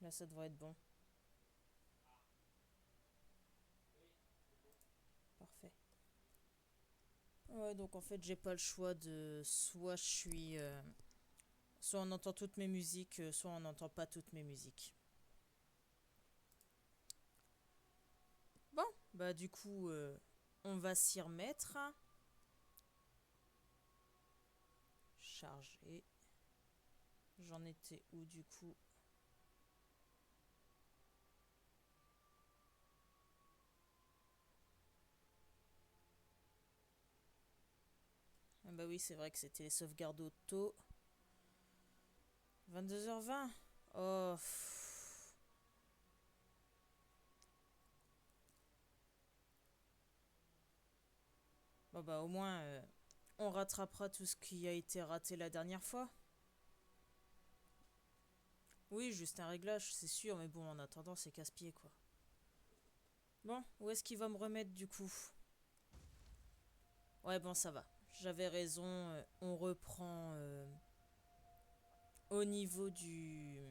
Là, ça devrait être bon. Parfait. Ouais, donc en fait, j'ai pas le choix de... Soit je suis... soit on entend toutes mes musiques, soit on n'entend pas toutes mes musiques. Bon, bah du coup, on va s'y remettre. Charger. J'en étais où du coup? Ah bah oui, c'est vrai que c'était les sauvegardes auto. 22h20. Oh. Bon bah au moins, on rattrapera tout ce qui a été raté la dernière fois. Oui, juste un réglage, c'est sûr, mais bon, en attendant, c'est casse-pied, quoi. Bon, où est-ce qu'il va me remettre, du coup? Ouais, bon, ça va. J'avais raison, on reprend au niveau du...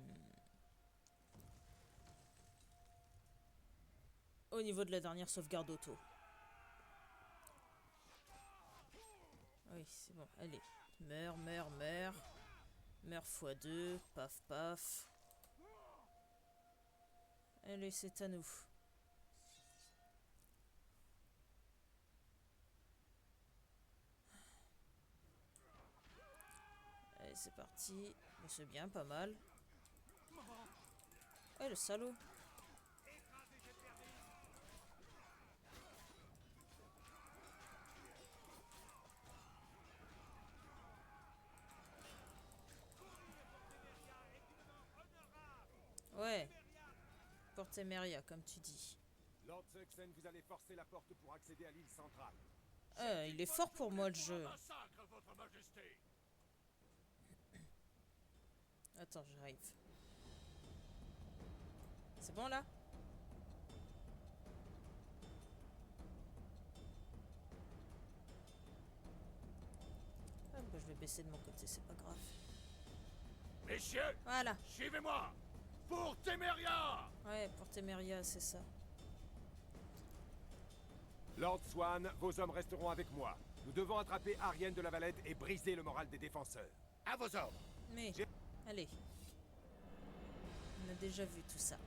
Au niveau de la dernière sauvegarde auto. Oui, c'est bon, allez. Meurs, meurs, meurs. Meurs x2, paf, paf. Allez, c'est à nous. Allez, c'est parti. Bon, c'est bien, pas mal. Ouais, le salaud. Ouais. Portemeria, comme tu dis. Lord Suxen, vous allez forcer la porte pour accéder à l'île centrale. Il est fort pour moi, le jeu. Massacre, votre majesté. Attends, j'arrive. C'est bon, là? Ah, bah, je vais baisser de mon côté, c'est pas grave. Messieurs, Voilà. suivez-moi. Pour Téméria. Ouais, Portemeria, c'est ça. Lord Swan, vos hommes resteront avec moi. Nous devons attraper Arienne de la Valette et briser le moral des défenseurs. À vos ordres. Mais, allez. On a déjà vu tout ça.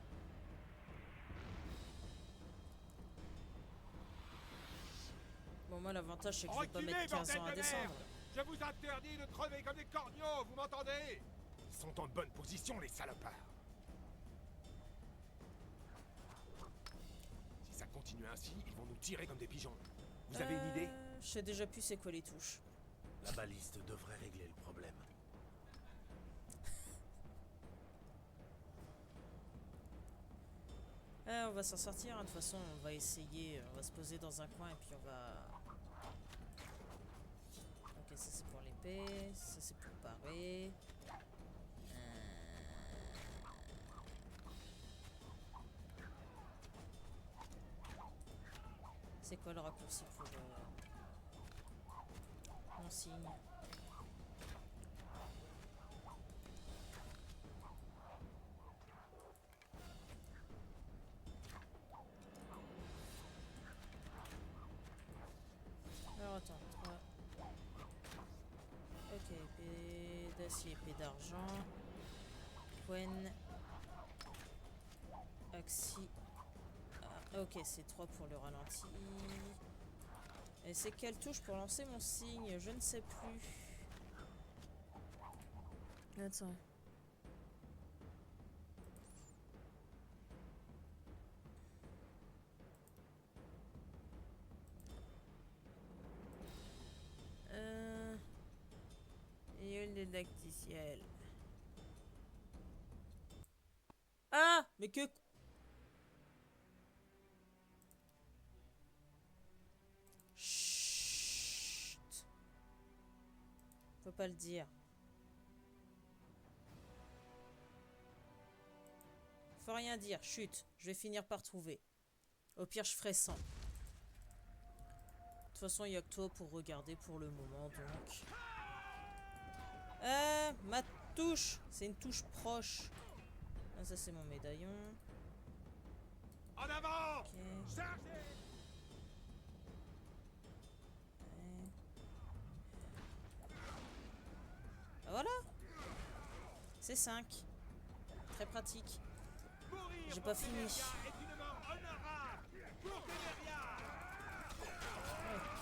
Bon, moi, l'avantage, c'est que je vais pas mettre 15 ans à descendre. Je vous interdis de crever comme des corneaux, vous m'entendez? Ils sont en bonne position, les salopards. Si ça continue ainsi, ils vont nous tirer comme des pigeons. Vous avez une idée? Je sais déjà plus c'est quoi les touches. La baliste devrait régler le problème. On va s'en sortir, hein. De toute façon, on va essayer, on va se poser dans un coin et puis on va... Ok, ça c'est pour l'épée, ça c'est pour parer. C'est quoi le raccourci pour mon signe? Alors attends, 3. Ok, épée d'acier, épée d'argent. Quen. Axi. Ah, ok, c'est 3 pour le ralenti. Et c'est quelle touche pour lancer mon signe? Je ne sais plus. Attends. Yule didacticiel. Ah! Mais que... Chut. Faut pas le dire. Faut rien dire, chut. Je vais finir par trouver. Au pire, je ferai 100. De toute façon, il n'y a que toi pour regarder pour le moment, donc... Ma touche! C'est une touche proche. Ah, ça c'est mon médaillon. En avant! Ok. Chargez! Ouais. Ah, voilà. C'est 5. Très pratique. Mourir J'ai pour pas fini. Téméria est une mort honorable pour Téméria! Ouais,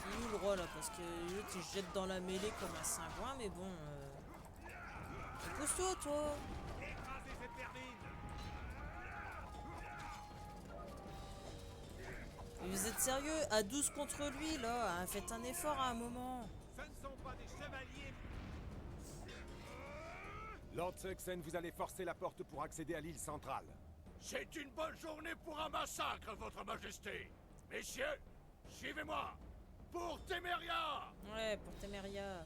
il est où le roi là? Parce que l'autre il se jette dans la mêlée comme un cingouin, mais bon. Pousse-toi, toi! Écrasez cette vermine! Mais vous êtes sérieux? À 12 contre lui là? Faites un effort à un moment. Ce ne sont pas des chevaliers! Lord Suxen, vous allez forcer la porte pour accéder à l'île centrale. C'est une bonne journée pour un massacre, votre majesté. Messieurs, suivez-moi. Pour Téméria. Ouais, pour Téméria.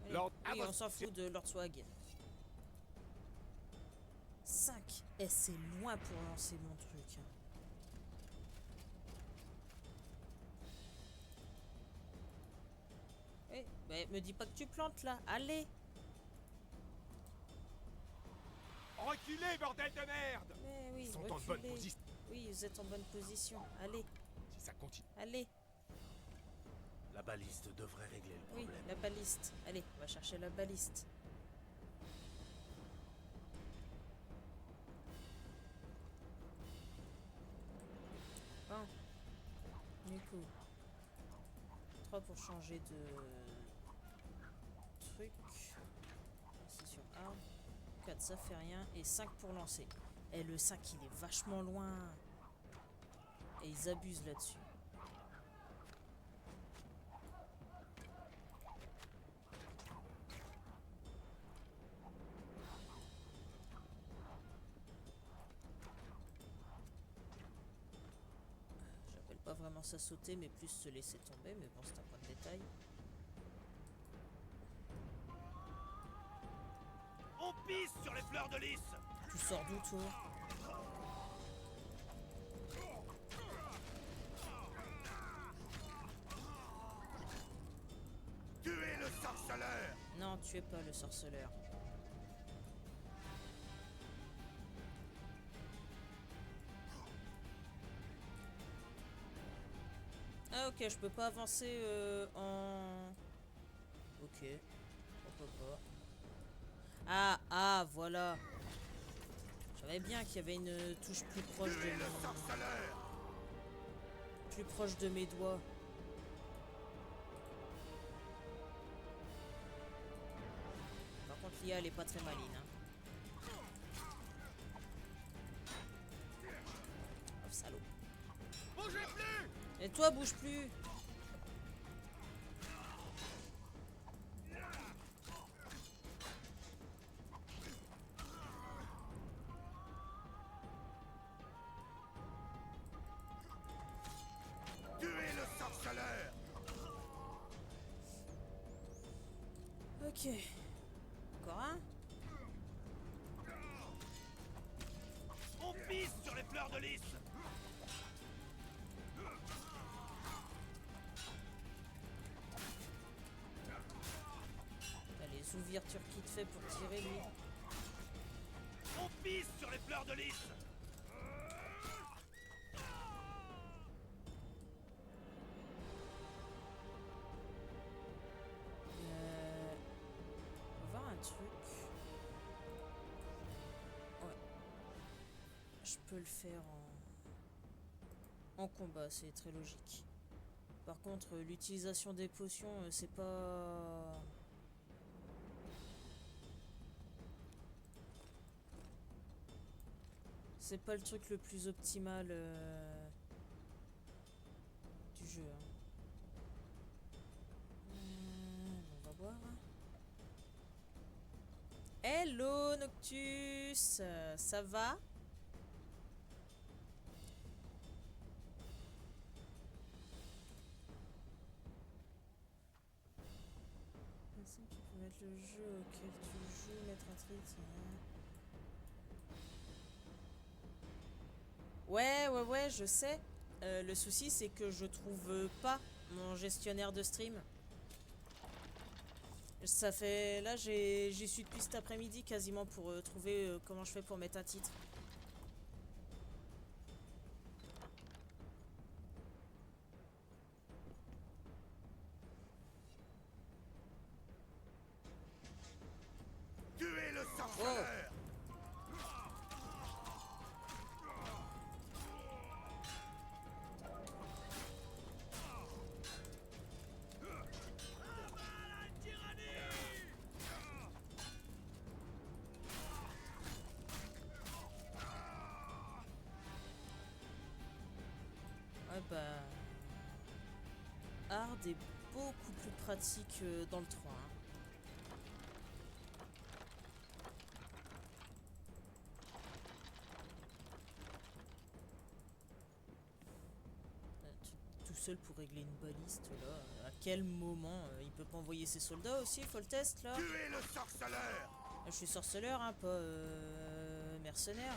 Allez. Lord, Oui, à on votre- s'en fout de Lord Swag. 5. Et c'est loin pour lancer mon truc. Eh, mais me dis pas que tu plantes là. Allez. Reculez, bordel de merde! Mais oui, Ils sont en bonne reculez. position. Oui, vous êtes en bonne position. Allez, Si ça continue. allez. La baliste devrait régler le Oui, problème. la baliste. Allez, on va chercher la baliste. Bon. Du coup. 3 pour changer de truc. C'est sur arme. 4, ça fait rien. Et 5 pour lancer. Et le 5, il est vachement loin. Et ils abusent là-dessus. J'appelle pas vraiment ça sauter, mais plus se laisser tomber. Mais bon, c'est un point de détail. On pisse sur les fleurs de lys. Tu sors d'où, toi? Tuez le sorceleur. Non, tu es pas le sorceleur. Ah ok, je peux pas avancer en... Ok, pourquoi pas. Ah, voilà. Je savais bien qu'il y avait une touche plus proche de Tuez le mon... sorceleur. plus proche de mes doigts. Par contre, l'IA, elle est pas très maligne. Hein. Oh, salaud. Bougez plus. Et toi, bouge plus. Tuez le sorceleur. Ok. Encore un. On pisse sur les fleurs de lys. T'as les ouvertures qu'il te fait pour tirer, lui. On pisse sur les fleurs de lys. On va voir un truc. Ouais. Je peux le faire en combat, c'est très logique. Par contre, l'utilisation des potions, c'est pas... C'est pas le truc le plus optimal du jeu. Hein. On va voir. Hello Noctus, ça va? Personne qui peut mettre le jeu auquel tu joues, mettre un tweet. Ouais, je sais. Le souci, c'est que je trouve pas mon gestionnaire de stream. Ça fait... Là, j'y suis depuis cet après-midi quasiment pour trouver comment je fais pour mettre un titre. Tuez le sorceleur! Ouais, bah... Hard est beaucoup plus pratique dans le 3. Hein. Tout seul pour régler une baliste, là. À quel moment il peut pas envoyer ses soldats aussi? Faut le test, là. Tuez le sorceleur! Je suis sorceleur, hein, pas mercenaire.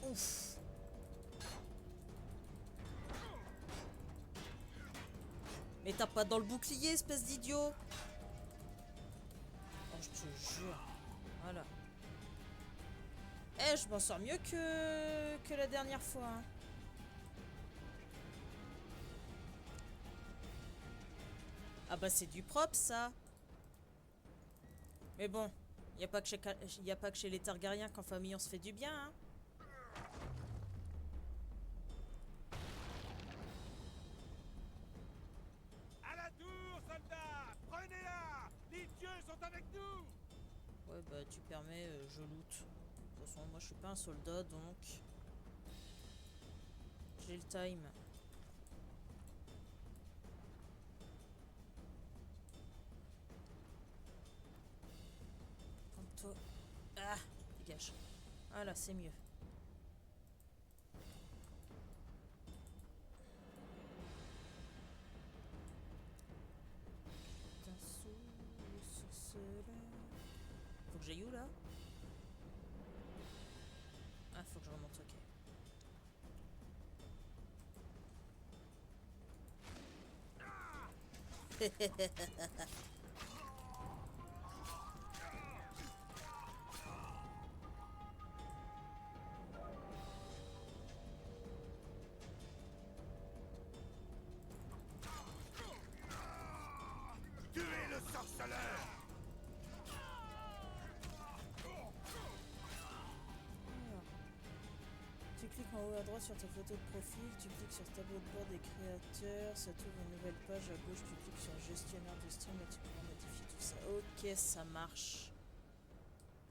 Ouf. Mais t'as pas dans le bouclier, espèce d'idiot. Oh, je te jure. Voilà. Eh, je m'en sors mieux que la dernière fois. Hein. Ah bah c'est du propre, ça. Mais bon, y a pas que chez les Targaryens qu'en famille on se fait du bien, hein. À la tour, soldats! Prenez-la! Les dieux sont avec nous! Ouais, bah tu permets, je loot. De toute façon, moi je suis pas un soldat, donc... J'ai le time. Comme toi. Ah, dégage. Voilà, c'est mieux. Faut que j'aille où là? Ah, faut que je remonte, ok. Tuez le sorceleur! Tu cliques en haut à droite sur ta photo de profil, tu cliques sur tableau de bord des créateurs, ça t'ouvre une nouvelle page, à gauche tu cliques sur gestionnaire de stream et tu pourras modifier tout ça. Ok, ça marche.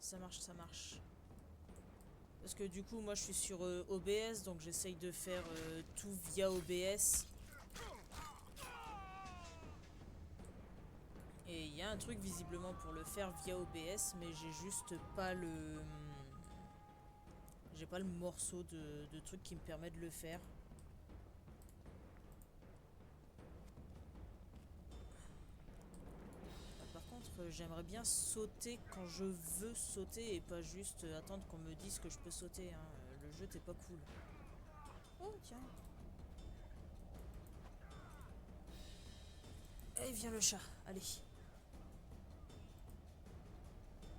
Ça marche, ça marche. Parce que du coup, moi je suis sur OBS, donc j'essaye de faire tout via OBS. Et il y a un truc visiblement pour le faire via OBS, mais j'ai juste pas le... J'ai pas le morceau de truc qui me permet de le faire. Par contre, j'aimerais bien sauter quand je veux sauter et pas juste attendre qu'on me dise que je peux sauter. Hein. Le jeu t'es pas cool. Oh tiens. Allez, viens le chat. Allez.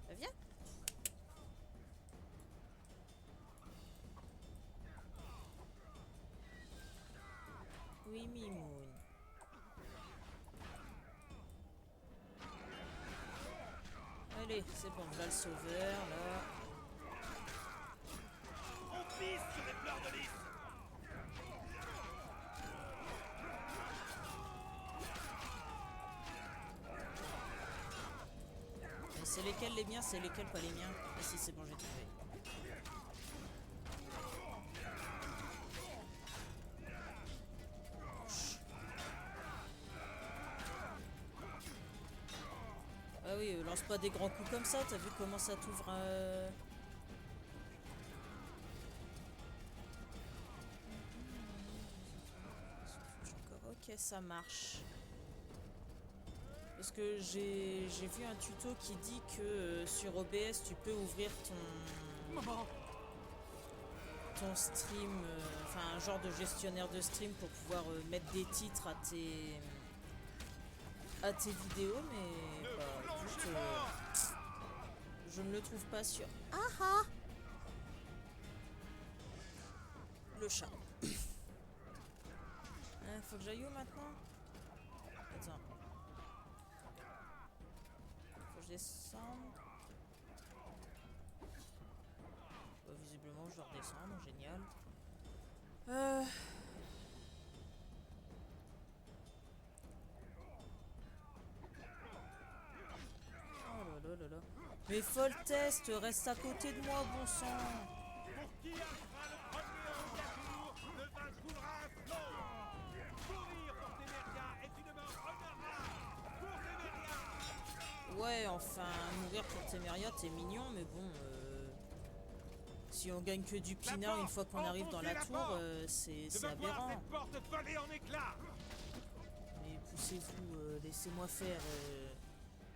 Bah, viens. Oui, Mimoun. Allez, c'est bon, là le sauveur, là. On pisse sur les fleurs de lys! C'est lesquels les miens, c'est lesquels pas les miens. Ah si, c'est bon, j'ai trouvé. Ah oui, lance pas des grands coups comme ça, t'as vu comment ça t'ouvre Ok, ça marche. Parce que j'ai vu un tuto qui dit que sur OBS tu peux ouvrir ton stream, enfin un genre de gestionnaire de stream pour pouvoir mettre des titres à tes vidéos, mais bah, écoute, je ne le trouve pas sur... Ah ah, le chat. Faut que j'aille où maintenant? Attends. Faut que je descende. Visiblement je dois redescendre, génial. Oh là là là là. Mais Foltest, reste à côté de moi, bon sang. Pour qui arrivera le premier au Gabour ne vaincra un flot. Mourir pour Téméria est une mort honorable pour Téméria. Ouais, enfin, mourir pour Téméria, t'es mignon, mais bon, si on gagne que du pinard une fois qu'on arrive dans la tour, c'est aberrant. Cette porte volée en éclats. Mais poussez-vous, laissez-moi faire.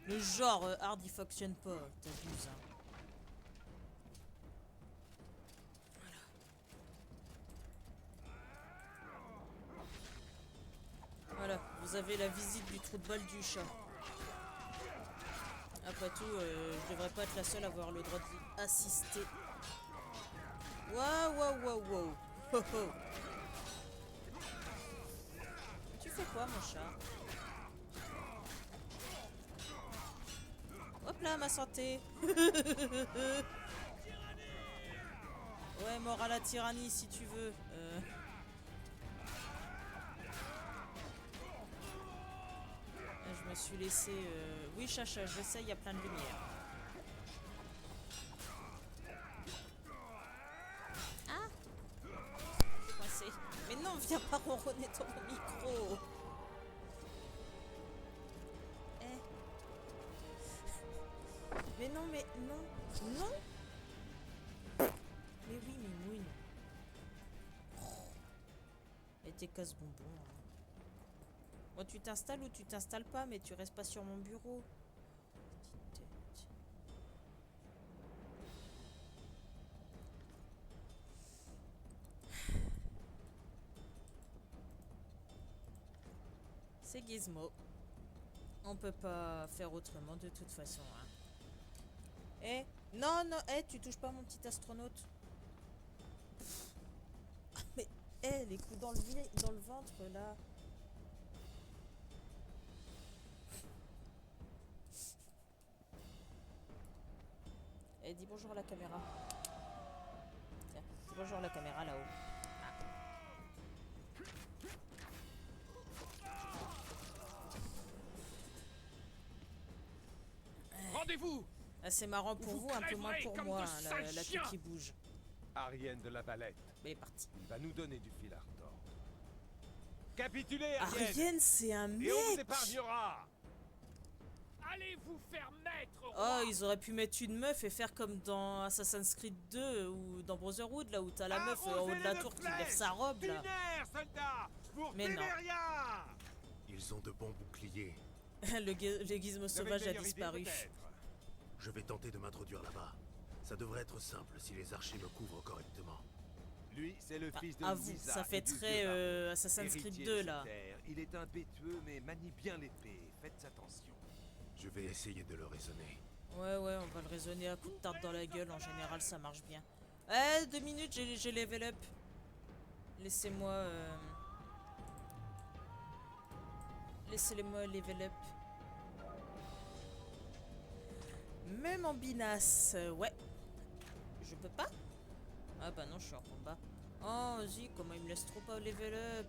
Le genre hard il fonctionne pas, t'abuses. Hein. Voilà, vous avez la visite du trou de balle du chat. Après tout, je devrais pas être la seule à avoir le droit d'y assister. Waouh, waouh, waouh, waouh. Ho, ho. Tu fais quoi, mon chat? Hop là, ma santé. Ouais, mort à la tyrannie, si tu veux. Je me suis laissé... Oui, chacha, je sais, il y a plein de lumière. Ah, coincé. Mais non, viens pas ronronner dans mon micro. Mais non, mais non. Non. Mais oui, mais mouine. Et t'es casse-bonbon. Hein. Bon, tu t'installes ou tu t'installes pas, mais tu restes pas sur mon bureau. Petite tête. C'est Gizmo. On peut pas faire autrement de toute façon. Hein. Eh, non, non, tu touches pas mon petit astronaute. Mais, les coups dans le ventre, là. Dis bonjour à la caméra. Tiens, dis bonjour à la caméra, là-haut. Rendez-vous. Ah, c'est marrant pour vous, un peu moins pour moi, hein, la queue qui bouge. Arienne de la Valette. Mais il est parti. Il va nous donner du fil à retordre. Capitulez, Arienne. Arienne, c'est un mec. Et on vous épargnera. Allez vous faire mettre, roi. Oh, ils auraient pu mettre une meuf et faire comme dans Assassin's Creed 2 ou dans Brotherhood, là où t'as la meuf en haut de la tour qui lève sa robe, là. Soldats, pour Mais non. Téméria. Ils ont de bons boucliers. le gizmo sauvage a disparu. Je vais tenter de m'introduire là-bas. Ça devrait être simple si les archers me couvrent correctement. Lui, c'est le fils de Avoue, Louisa ça fait et du très vieux baron. Assassin's Creed Héritier 2, de là. ses terres. Il est impétueux, mais manie bien l'épée. Faites attention. Je vais essayer de le raisonner. Ouais, on va le raisonner à coups de tarte dans la gueule. En général, ça marche bien. 2 minutes, j'ai level up. Laissez-moi... Laissez-moi level up. Même en binasse, ouais. Je peux pas? Ah bah non, je suis en combat. Oh, vas-y, comment il me laisse trop pas level up?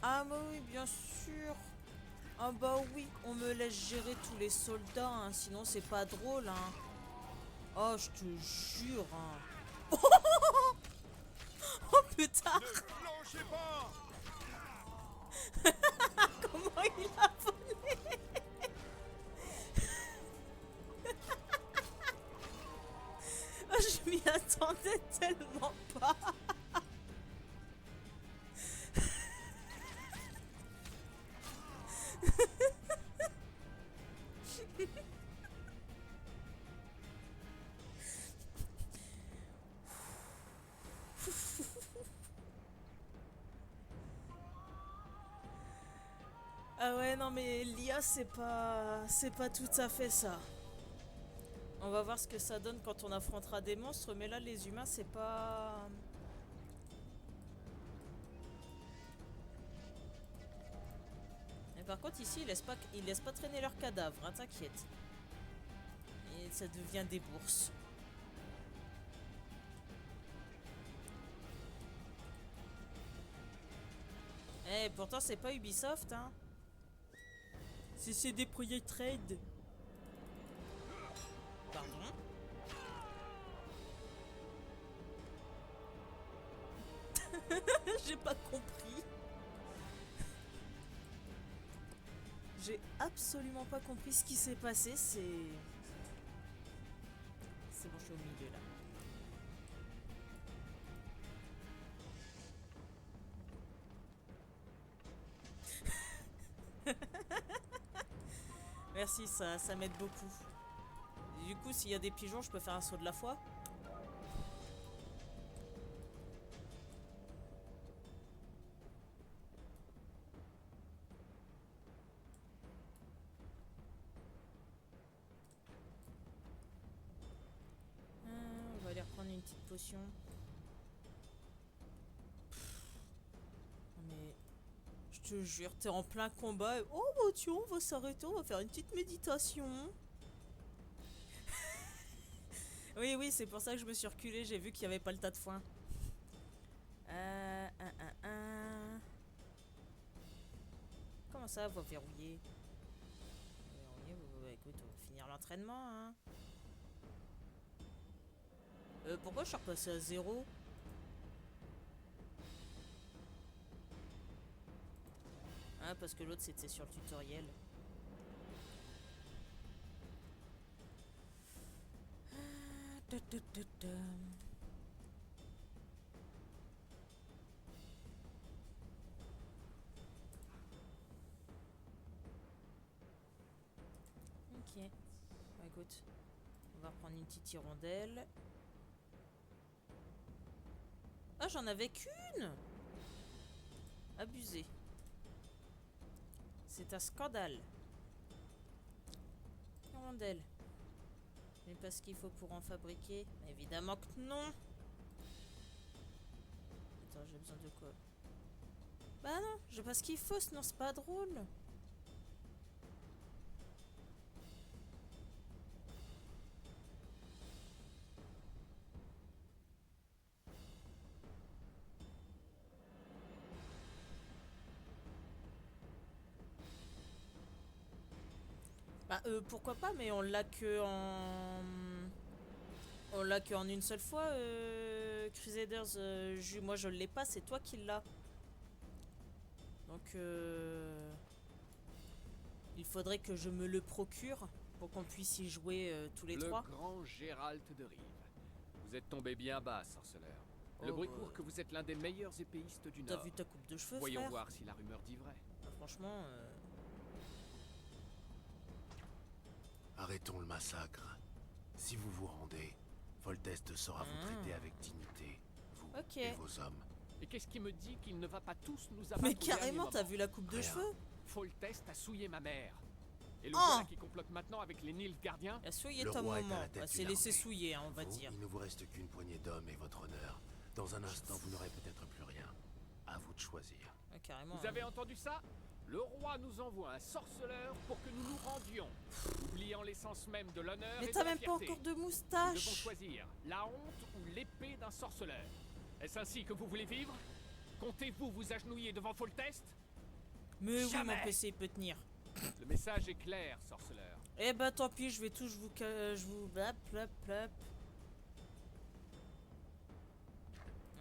Ah bah oui, bien sûr. Ah bah oui, on me laisse gérer tous les soldats, hein, sinon c'est pas drôle, hein. Oh, je te jure, hein. Oh putain. Ne flanchez pas. Comment il a volé? Oh, je m'y attendais tellement pas. ouais, non, mais l'IA, c'est pas tout à fait ça. On va voir ce que ça donne quand on affrontera des monstres, mais là, les humains, c'est pas... Mais par contre, ici, ils laissent pas traîner leurs cadavres, hein, t'inquiète. Et ça devient des bourses. Eh, pourtant, c'est pas Ubisoft, hein. C'est CD Projekt Red. Pardon. J'ai pas compris. J'ai absolument pas compris ce qui s'est passé, c'est... C'est bon, je suis au milieu, là. Merci, ça m'aide beaucoup. Du coup, s'il y a des pigeons, je peux faire un saut de la foi. On va aller reprendre une petite potion. Mais je te jure, t'es en plein combat. Oh bah tiens, on va s'arrêter, on va faire une petite méditation. Oui, oui, c'est pour ça que je me suis reculée, j'ai vu qu'il n'y avait pas le tas de foin. Comment ça, vous verrouillez? Écoute, on va finir l'entraînement, hein. Pourquoi je suis repassé à 0? Ah, parce que l'autre c'était sur le tutoriel. Ok. Bon, écoute, on va reprendre une petite hirondelle. Ah, j'en avais qu'une! Abusé. C'est un scandale. Hirondelle. Mais pas ce qu'il faut pour en fabriquer. Évidemment que non. Attends, j'ai besoin de quoi? Bah non, j'ai pas ce qu'il faut, sinon c'est pas drôle. Bah pourquoi pas, mais on l'a que en... On l'a que en une seule fois, Crusaders. Moi je l'ai pas, c'est toi qui l'as. Donc il faudrait que je me le procure pour qu'on puisse y jouer tous les trois. Le grand Gérald de Rive. Vous êtes tombé bien bas, sorceleur. Le Oh, bruit court que vous êtes l'un des meilleurs épéistes du T'as Nord. vu ta coupe de cheveux, Voyons frère? voir si la rumeur dit vrai. Ah, franchement... Arrêtons le massacre. Si vous vous rendez, Foltest saura vous traiter avec dignité, vous Ok. et vos hommes. Et qu'est-ce qui me dit qu'ils ne va pas tous nous abattre Mais au dernier carrément, t'as moment? vu la coupe de Rien. cheveux? Foltest a souillé ma mère. Et le Oh voilà qui complote maintenant avec les Nilfgaardiens. Il a souillé Le ta roi est à maman. la tête Elle s'est d'une laissé armée. souiller, hein, on va Vous, dire. il ne vous reste qu'une poignée d'hommes et votre honneur. Dans un instant, vous n'aurez peut-être plus rien. À vous de choisir. Ouais, carrément. Vous avez entendu ça? Le roi nous envoie un sorceleur pour que nous nous rendions, oubliant l'essence même de l'honneur Mais et de t'as la même pas fierté. encore de Nous devons moustache. choisir la honte ou l'épée d'un sorceleur. Est-ce ainsi que vous voulez vivre? Comptez-vous vous agenouiller devant Foltest? Mais oui, Jamais. mon PC il peut tenir. Le message est clair, sorceleur. Eh bah tant pis, je vais tous vous... Je vous... Blap, blap, blap.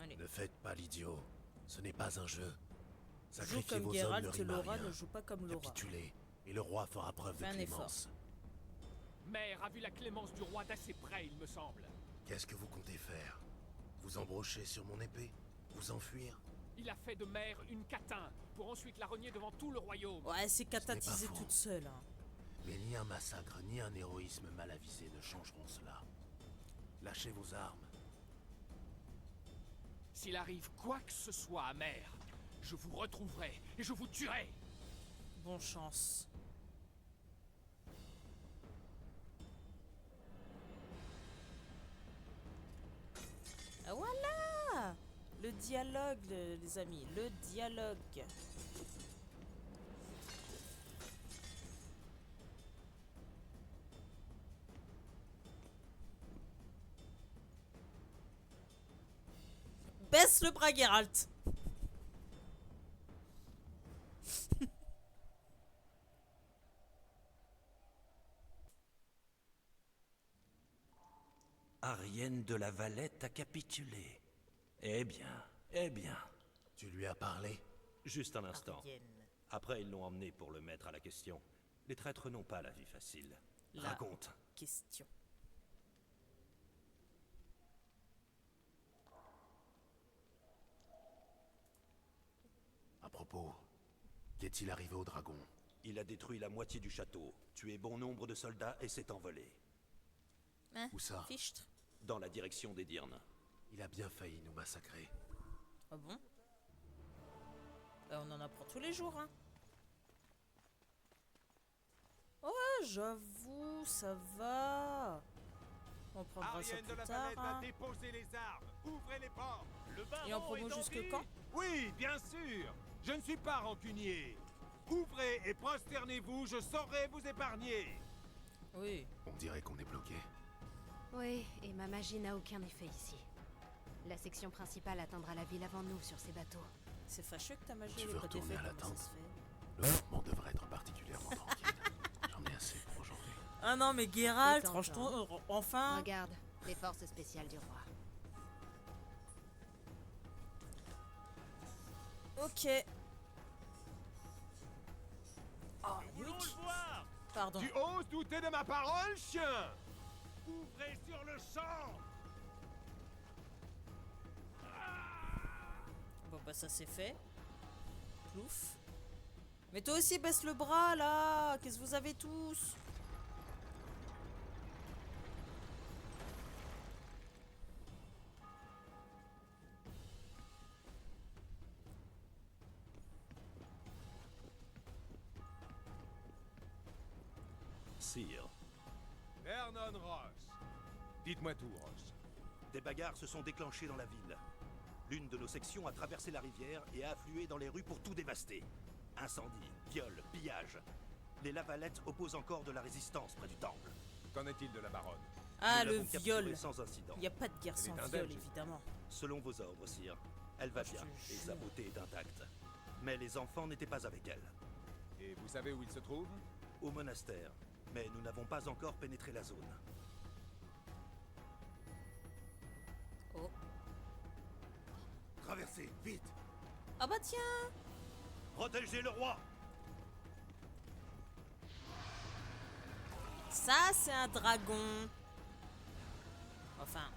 Allez. Ne faites pas l'idiot. Ce n'est pas un jeu. Joue Sacrifier comme vos hommes Geralt, ne rime à Laura rien. ne joue pas comme Laura. Capitulez, et le roi fera preuve de Fais un effort. clémence. Mère a vu la clémence du roi d'assez près, il me semble. Qu'est-ce que vous comptez faire? Vous embrocher sur mon épée? Vous enfuir? Il a fait de Mère une catin, pour ensuite la renier devant tout le royaume. Ouais, c'est catatisé faux. toute seule. Hein. Mais ni un massacre, ni un héroïsme mal avisé ne changeront cela. Lâchez vos armes. S'il arrive quoi que ce soit à Mère, je vous retrouverai et je vous tuerai. Bonne chance. Ah, voilà! Le dialogue, les amis. Le dialogue. Baisse le bras, Geralt. Arienne de la Valette a capitulé. Eh bien, eh bien. Tu lui as parlé? Juste un instant. Arienne. Après, ils l'ont emmené pour le mettre à la question. Les traîtres n'ont pas la vie facile. La Raconte. question. À propos, qu'est-il arrivé au dragon? Il a détruit la moitié du château, tué bon nombre de soldats et s'est envolé. Hein? Où ça? Fichtre. Dans la direction d'Edirne. Il a bien failli nous massacrer. Ah bon? Bah, on en apprend tous les jours, hein. Ouais, j'avoue, ça va. On prendra ça Arienne de plus la tard, Valette hein. a déposé les armes. Ouvrez les portes. Le baron Et en promo est en jusque vie. quand? Oui, bien sûr. Je ne suis pas rancunier. Ouvrez et prosternez-vous, je saurai vous épargner. Oui. On dirait qu'on est bloqué. Oui, et ma magie n'a aucun effet ici. La section principale atteindra la ville avant nous sur ces bateaux. C'est fâcheux que ta magie Tu ait veux pas retourner d'effet, à la comment ça tente? se fait? Le mouvement devrait être particulièrement tranquille. J'en ai assez pour aujourd'hui. Ah non, mais Geralt, C'est franchement, tentant. enfin. Regarde, les forces spéciales du roi. Ok. Oh, Nous voulons oui. le voir. Pardon. Tu oses douter de ma parole, chien? Ouvrez sur le champ. Bon, bah, ça c'est fait. Plouf. Mais toi aussi, baisse le bras, là. Qu'est-ce que vous avez tous? Sire, Vernon Ross. Dites-moi tout, Ross. des bagarres se sont déclenchées dans la ville. L'une de nos sections a traversé la rivière et a afflué dans les rues pour tout dévaster. Incendie, viol, pillage. Les Lavalettes opposent encore de la résistance près du temple. Qu'en est-il de la baronne? Ah, Nous le l'avons capturée viol. sans incident. Il n'y a pas de guerre Elle sans est viol, indemne, évidemment. Selon vos ordres, sire. Elle va Je bien te et sa jure. beauté est intacte. Mais les enfants n'étaient pas avec elle. Et vous savez où il se trouve? Au monastère. Mais nous n'avons pas encore pénétré la zone. Oh. Traversez, vite! Ah bah tiens. Protégez le roi! Ça, c'est un dragon. Enfin.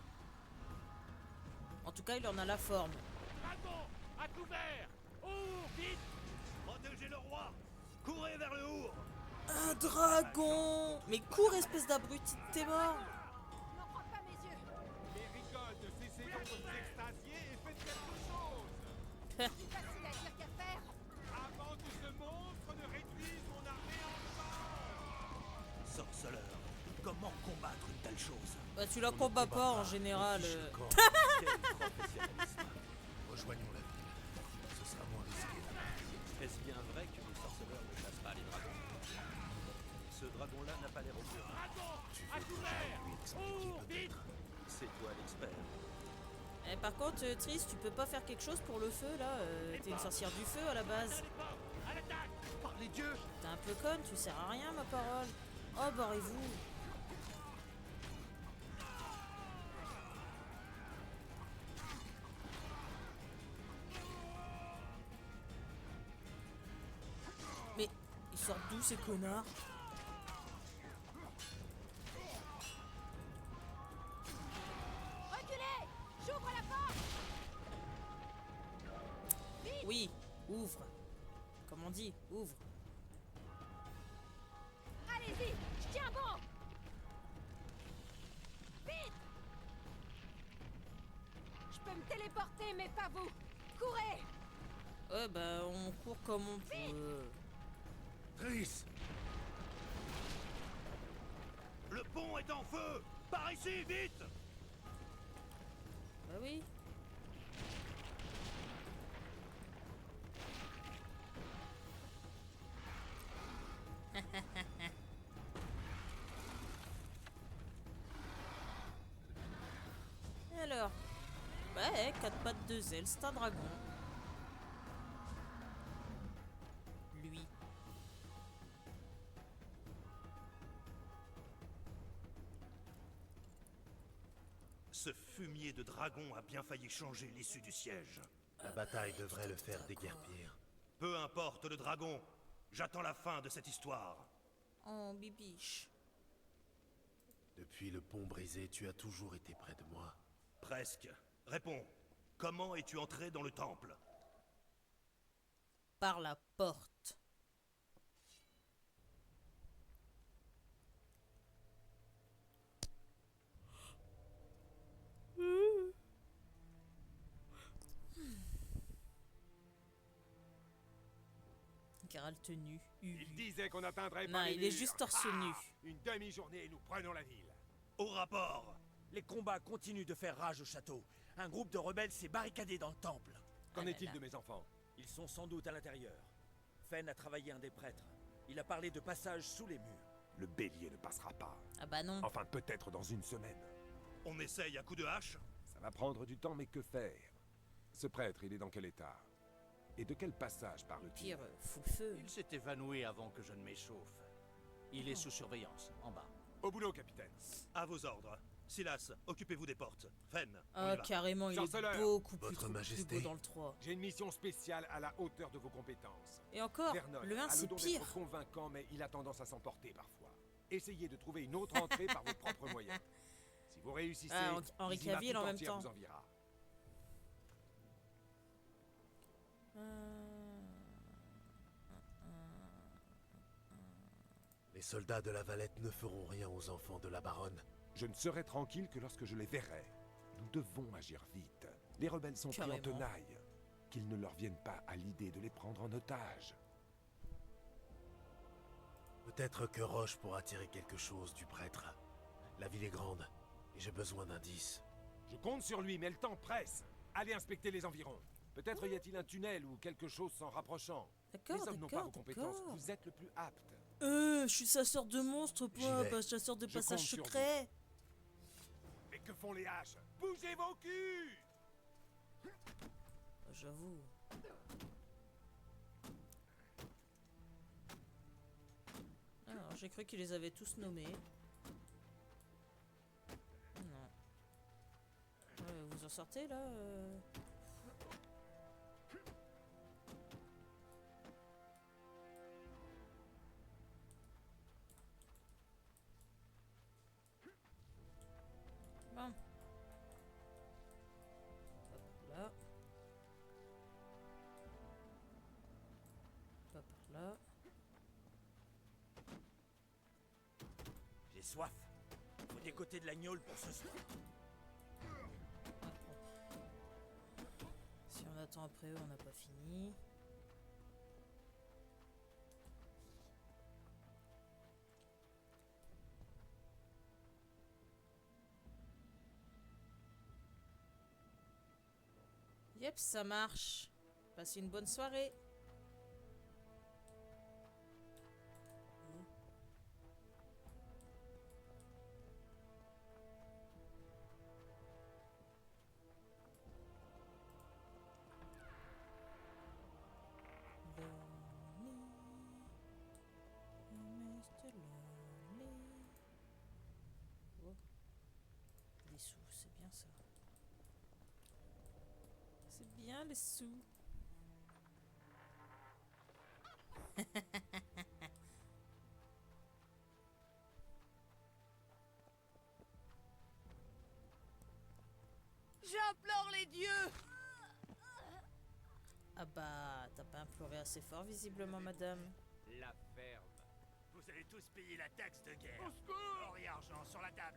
En tout cas, il en a la forme. Dragon, à couvert! Oh, vite! Protégez le roi! Courez vers le haut! Un dragon. Mais cours, espèce d'abruti, t'es mort. N'en crois pas mes yeux. Les rigoles, cessez donc de vous extasier et faites quelque chose. Plus facile à dire qu'à faire. Avant que ce monstre ne réduise mon armée en sang. Sorceleur, comment combattre une telle chose? Bah, tu la combats pas en général. Quel professionnalisme! Rejoignons la ville. Ce sera moins risqué là-bas. Est-ce bien vrai que les sorceleurs ne chassent pas les dragons? Ce dragon-là n'a pas l'air au courant. Dragon, Tu à fais déjà couvert! lui expliquer Oh, vite! peut-être. C'est toi l'expert. Eh, par contre, Triss, tu peux pas faire quelque chose pour le feu là? T'es une sorcière du feu à la base. À l'époque, à l'attaque! Par les dieux! T'es un peu conne, tu sers à rien, ma parole. Oh, barrez-vous. Mais ils sortent d'où ces connards? Reculez! J'ouvre la porte! Oui, ouvre. Comme on dit, ouvre. Allez-y! Je tiens bon! Vite! Je peux me téléporter, mais pas vous! Courez! Ouais, bah on court comme on peut. Triss! Le pont est en feu! Par ici, vite! Bah oui. Et alors? Ouais, 4 pattes, 2 ailes, c'est un dragon. Lui. Ce fumier de dragon a bien failli changer l'issue du siège. La bataille devrait le faire déguerpir. Peu importe le dragon, j'attends la fin de cette histoire. Oh, bibiche. Depuis le pont brisé, tu as toujours été près de moi. Presque. Réponds. Comment es-tu entré dans le temple? Par la porte. Geralt nu. Il disait qu'on atteindrait Non, pas les il est murs. juste torse Ah, nu. Une demi-journée et nous prenons la ville. Au rapport! Les combats continuent de faire rage au château. Un groupe de rebelles s'est barricadé dans le temple. Qu'en Ah là est-il là. de mes enfants? Ils sont sans doute à l'intérieur. Fenn a travaillé un des prêtres. Il a parlé de passage sous les murs. Le bélier ne passera pas. Ah bah non. Enfin, peut-être dans une semaine. On essaye à coup de hache? Ça va prendre du temps, mais que faire? Ce prêtre, il est dans quel état? Et de quel passage parle-t-il? Pire, fout le feu. Il s'est évanoui avant que je ne m'échauffe. Il est sous surveillance, en bas. Au boulot, capitaine. À vos ordres. Silas, occupez-vous des portes. Fenn, on Ah, y va. carrément, il est Chanceleur. beaucoup plus, Votre plus Majesté. beau dans le 3. J'ai une mission spéciale à la hauteur de vos compétences. Et encore, Vernon le 1 a le c'est don pire. d'être convaincant, mais il a tendance à s'emporter parfois. Essayez de trouver une autre entrée par vos propres moyens. Si vous réussissez, Ah, Henri Vizima Cavill tout en même entière temps. vous enviera. Les soldats de la Valette ne feront rien aux enfants de la baronne. Je ne serai tranquille que lorsque je les verrai. Nous devons agir vite. Les rebelles sont pris en Carrément. tenaille. Qu'il ne leur vienne pas à l'idée de les prendre en otage. Peut-être que Roche pourra tirer quelque chose du prêtre. La ville est grande, et j'ai besoin d'indices. Je compte sur lui, mais le temps presse. Allez inspecter les environs. Peut-être y a-t-il un tunnel ou quelque chose s'en rapprochant. D'accord, Les hommes n'ont pas d'accord, vos compétences. d'accord. Vous êtes le plus apte. Je suis chasseur de monstres, J'y pas vais. pas chasseur de Je passages compte sur secrets. Mais que font les haches? Bougez vos culs! J'avoue. Alors, j'ai cru qu'ils les avaient tous nommés. Non. Vous en sortez là Bon. Hop là. Pas par là. J'ai soif. Faut décoter de la gnôle pour ce soir. Si on attend après eux, on n'a pas fini. Yep, ça marche. Passez une bonne soirée. Oh. Des sous, c'est bien ça. C'est bien les sous. J'implore les dieux! Ah bah, t'as pas imploré assez fort visiblement, madame. La ferme. Vous allez tous payer la taxe de guerre. Or et argent sur la table.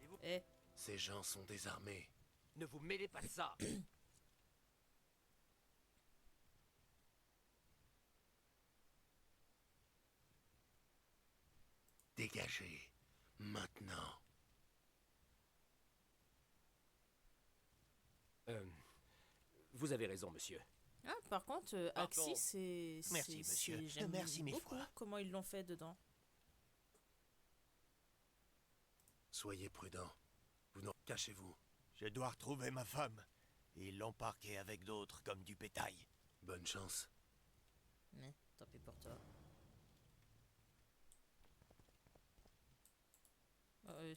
Et vous... Eh, Ces gens sont désarmés. Ne vous mêlez pas de ça. Dégagez. Maintenant. Vous avez raison, monsieur. Ah, par contre, Pardon. Axis, c'est... Merci, monsieur. J'aime Merci mille beaucoup fois. comment ils l'ont fait dedans. Soyez prudents. Vous n'en cachez-vous. Je dois retrouver ma femme. Ils l'ont parquée avec d'autres comme du bétail. Bonne chance. Mais, tant pis pour toi.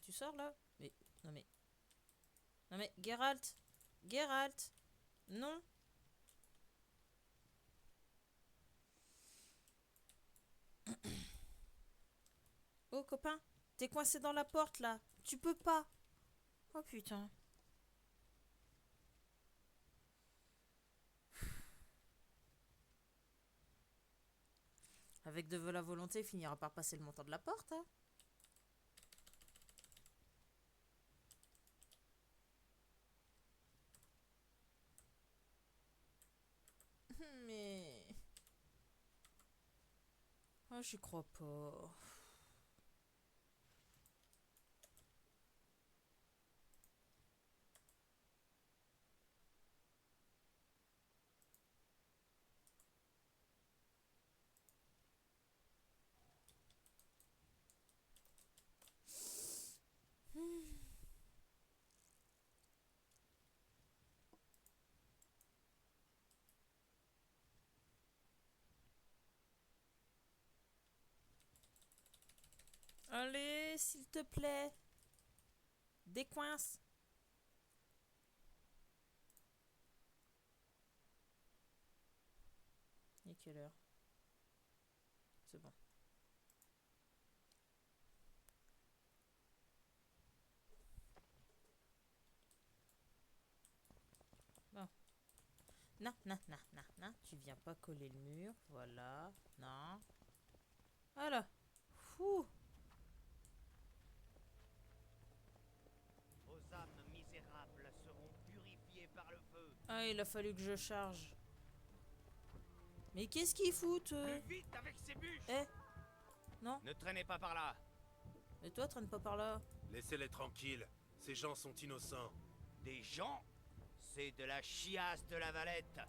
Tu sors là? Mais, non mais... Non mais, Geralt! Geralt! Non! Oh copain, t'es coincé dans la porte là. Tu peux pas. Oh putain. Avec de la volonté, il finira par passer le montant de la porte. Hein. Mais... Oh, j'y crois pas. Allez, s'il te plaît. Décoince. Et quelle heure? C'est bon. Bon. Non, non, non, non, non. Tu viens pas coller le mur. Voilà. Non. Voilà. Fou. Vos âmes misérables seront purifiées par le feu. Ah, il a fallu que je charge. Mais qu'est-ce qu'ils foutent Plus vite avec ces bûches. Eh. Non. Ne traînez pas par là. Et toi, traîne pas par là. Laissez-les tranquilles. Ces gens sont innocents. Des gens? C'est de la chiasse de la Valette.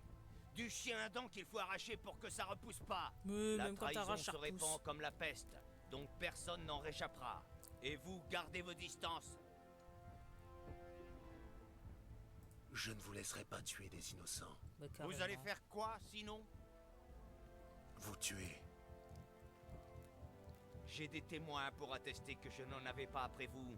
Du chien à dents qu'il faut arracher pour que ça repousse pas. Mais La même quand trahison t'arraches, se ça repousse. répand comme la peste, donc personne n'en réchappera. Et vous, gardez vos distances. Je ne vous laisserai pas tuer des innocents. Bah, Vous carrément. allez faire quoi, sinon? Vous tuer. J'ai des témoins pour attester que je n'en avais pas après vous.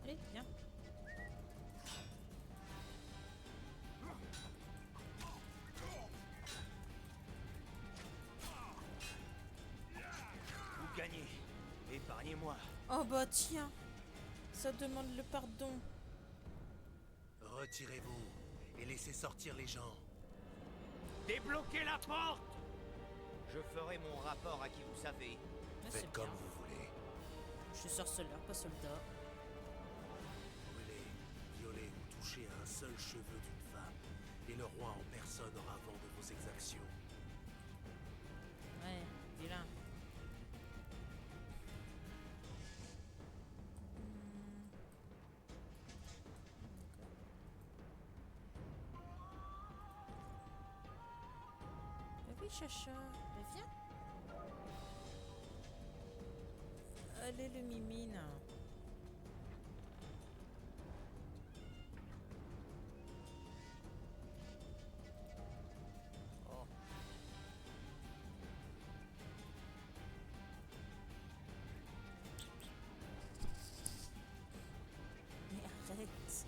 Allez, viens. Vous gagnez. Épargnez-moi. Oh bah tiens. Ça demande le pardon. Retirez-vous et laissez sortir les gens. Débloquez la porte. Je ferai mon rapport à qui vous savez. Mais c'est Faites bien. comme vous voulez. Je suis sorceleur, pas soldat. Brûler, violer ou toucher à un seul cheveu d'une femme. Et le roi en personne aura vent de vos exactions. Ouais, vilain. Bah oui, Chacha. Bah viens. Allez, le mimine. Oh. Mais arrête.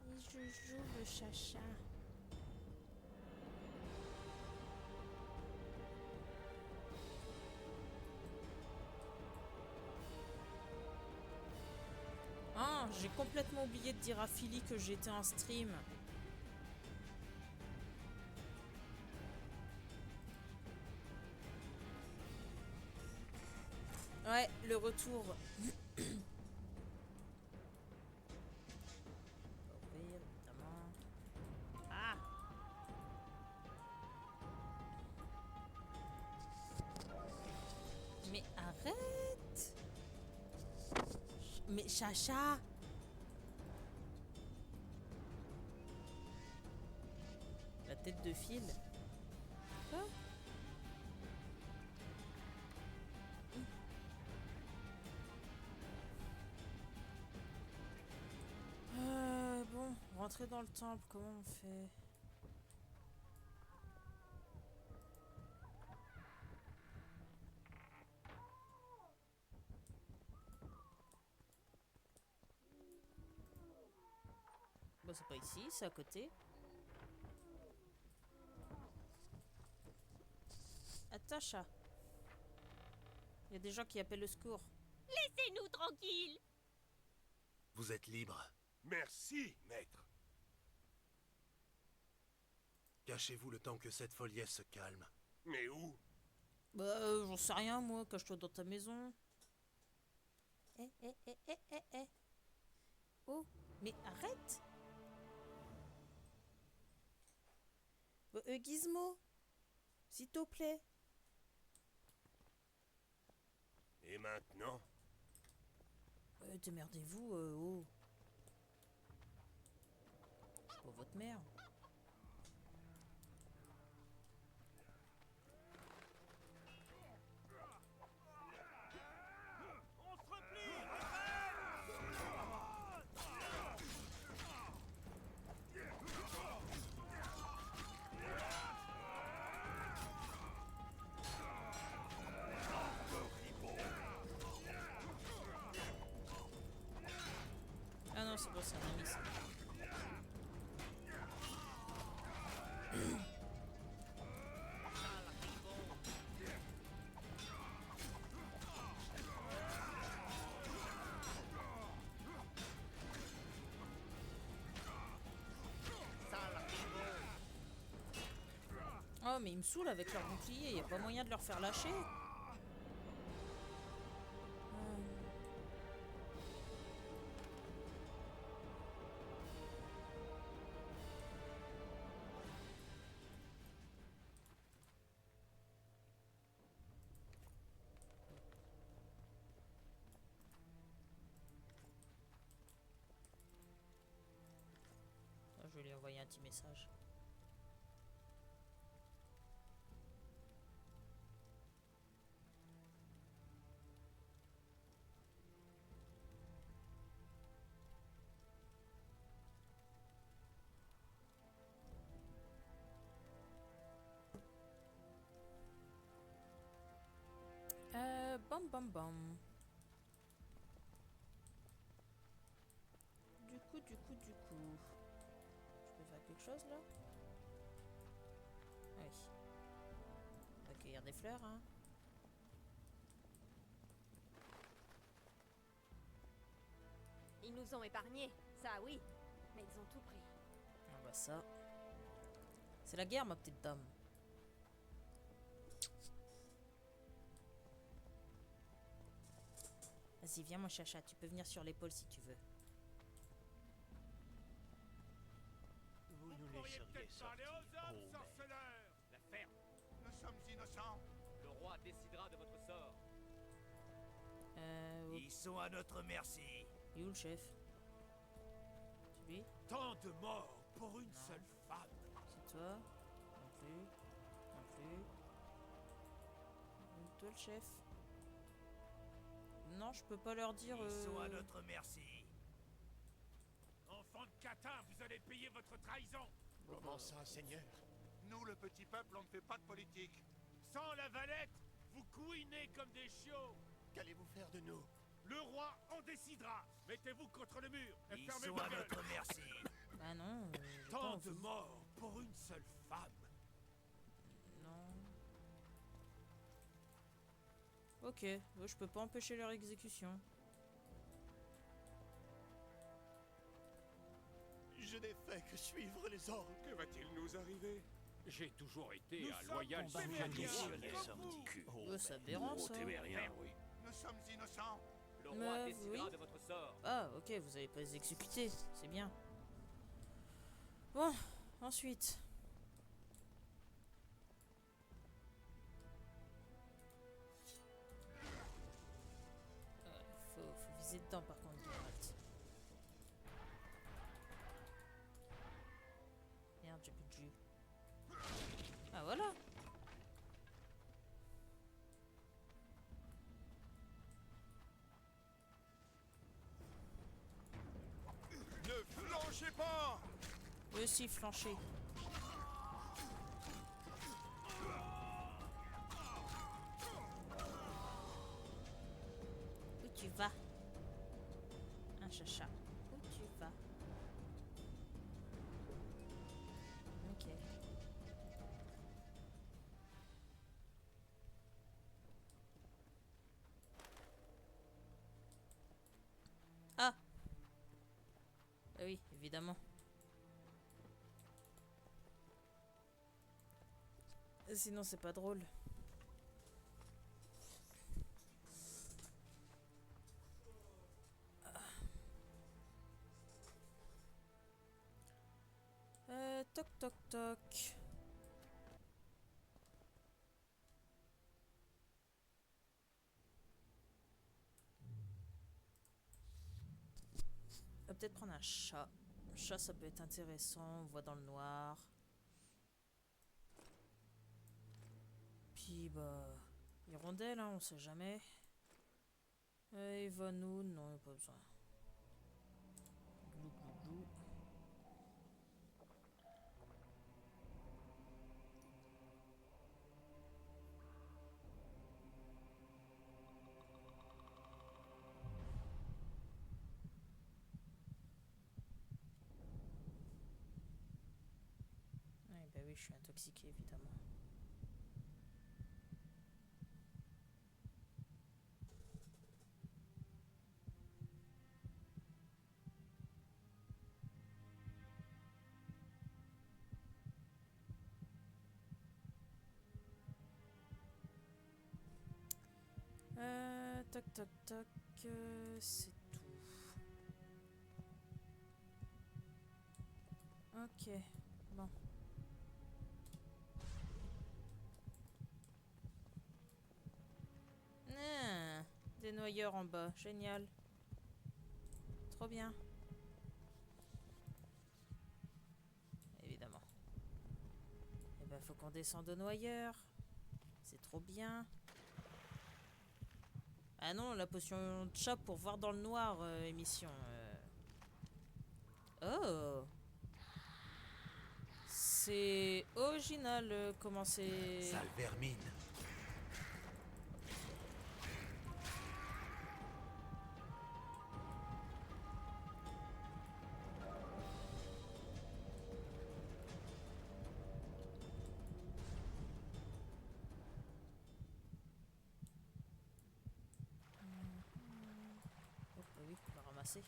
Et je joue le chacha. Ah, putain, j'ai complètement oublié de dire à Philly que j'étais en stream. Ouais, le retour. Ouvrir, évidemment. Ah! Mais arrête! Mais Chacha! La tête de fil. Quoi? Bon, rentrer dans le temple, comment on fait? Bon, c'est pas ici, c'est à côté. Attacha. Il y a des gens qui appellent le secours. Laissez-nous tranquilles. Vous êtes libre. Merci, maître. Cachez-vous le temps que cette foliesse se calme. Mais où? Bah, j'en sais rien, moi. Cache-toi dans ta maison. Eh. Oh, mais arrête. Gizmo, s'il te plaît. Et maintenant? Démerdez-vous, oh. Je suis pas votre mère. On se replie. Ah non, c'est pas ça, un ami, ça. Oh, mais ils me saoulent avec leur bouclier, y a pas moyen de leur faire lâcher. Je vais lui envoyer un petit message. Bam. Du coup. Je peux faire quelque chose là? Oui. On va cueillir des fleurs, hein. Ils nous ont épargnés, ça oui. Mais ils ont tout pris. Ah bah ça. C'est la guerre, ma petite dame. Vas-y, viens mon chacha, tu peux venir sur l'épaule si tu veux. Vous nous Pourriez laisseriez peut-être parler sortir. aux hommes, Oh, sorceleurs. La ferme. Nous sommes innocents. Le roi décidera de votre sort. Ils sont à notre merci. Il est où le chef? C'est lui? Tant de morts pour une seule femme. C'est toi? Non plus. Toi le chef? Non, je peux pas leur dire. Ils sont à notre merci. Enfant de catin, vous allez payer votre trahison. Comment ça, Seigneur? Nous, le petit peuple, on ne fait pas de politique. Sans la Valette, vous couinez comme des chiots. Qu'allez-vous faire de nous? Le roi en décidera. Mettez-vous contre le mur et Ils fermez sont vos à gueules. notre merci. Ah non, j'ai pas Tant de envie. morts pour une seule femme. Non. Ok, je peux pas empêcher leur exécution. Je n'ai fait que suivre les ordres. Que va-t-il nous arriver? J'ai toujours été Nous un sommes loyal témériens, témérien. comme vous. C'est aberrant ça. Oui. Nous sommes innocents. Le Mais roi oui. décidera de votre sort. Ah, ok, vous avez pas les exécutés. C'est bien. Bon, ensuite. Faut viser dedans par contre, direct. Merde, j'ai plus de jus. Ah voilà. Ne flanchez pas! Eux aussi flancher. Où tu vas? Un chacha. Où tu vas? Ok. Ah! Ah oui, évidemment. Sinon, c'est pas drôle. Toc toc toc. On va peut-être prendre un chat. Un chat, ça peut être intéressant. On voit dans le noir. Puis, bah... Hirondelle, hein, on sait jamais. Eva, nous, non, pas besoin. Glou, glou, glou. Ouais, bah oui, je suis intoxiqué, évidemment. Toc toc toc, c'est tout. Ok, bon. Ah, des noyeurs en bas, génial. Trop bien. Évidemment. Et ben faut qu'on descende aux noyeurs. C'est trop bien. Ah non, la potion de chat pour voir dans le noir, émission. Oh! C'est original comment c'est... Sale vermine. Oh, bah oui, on va ramasser.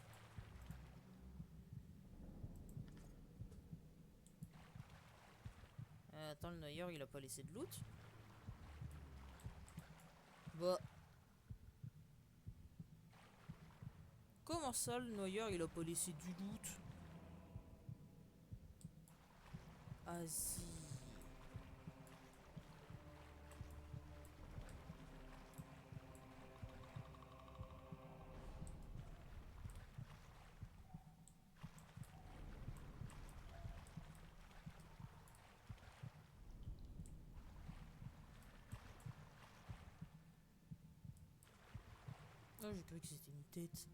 Attends, le noyeur, il a pas laissé de loot? Bah... Comment ça, le noyeur, il a pas laissé du loot? Ah si... Oh, j'ai cru que c'était une tête.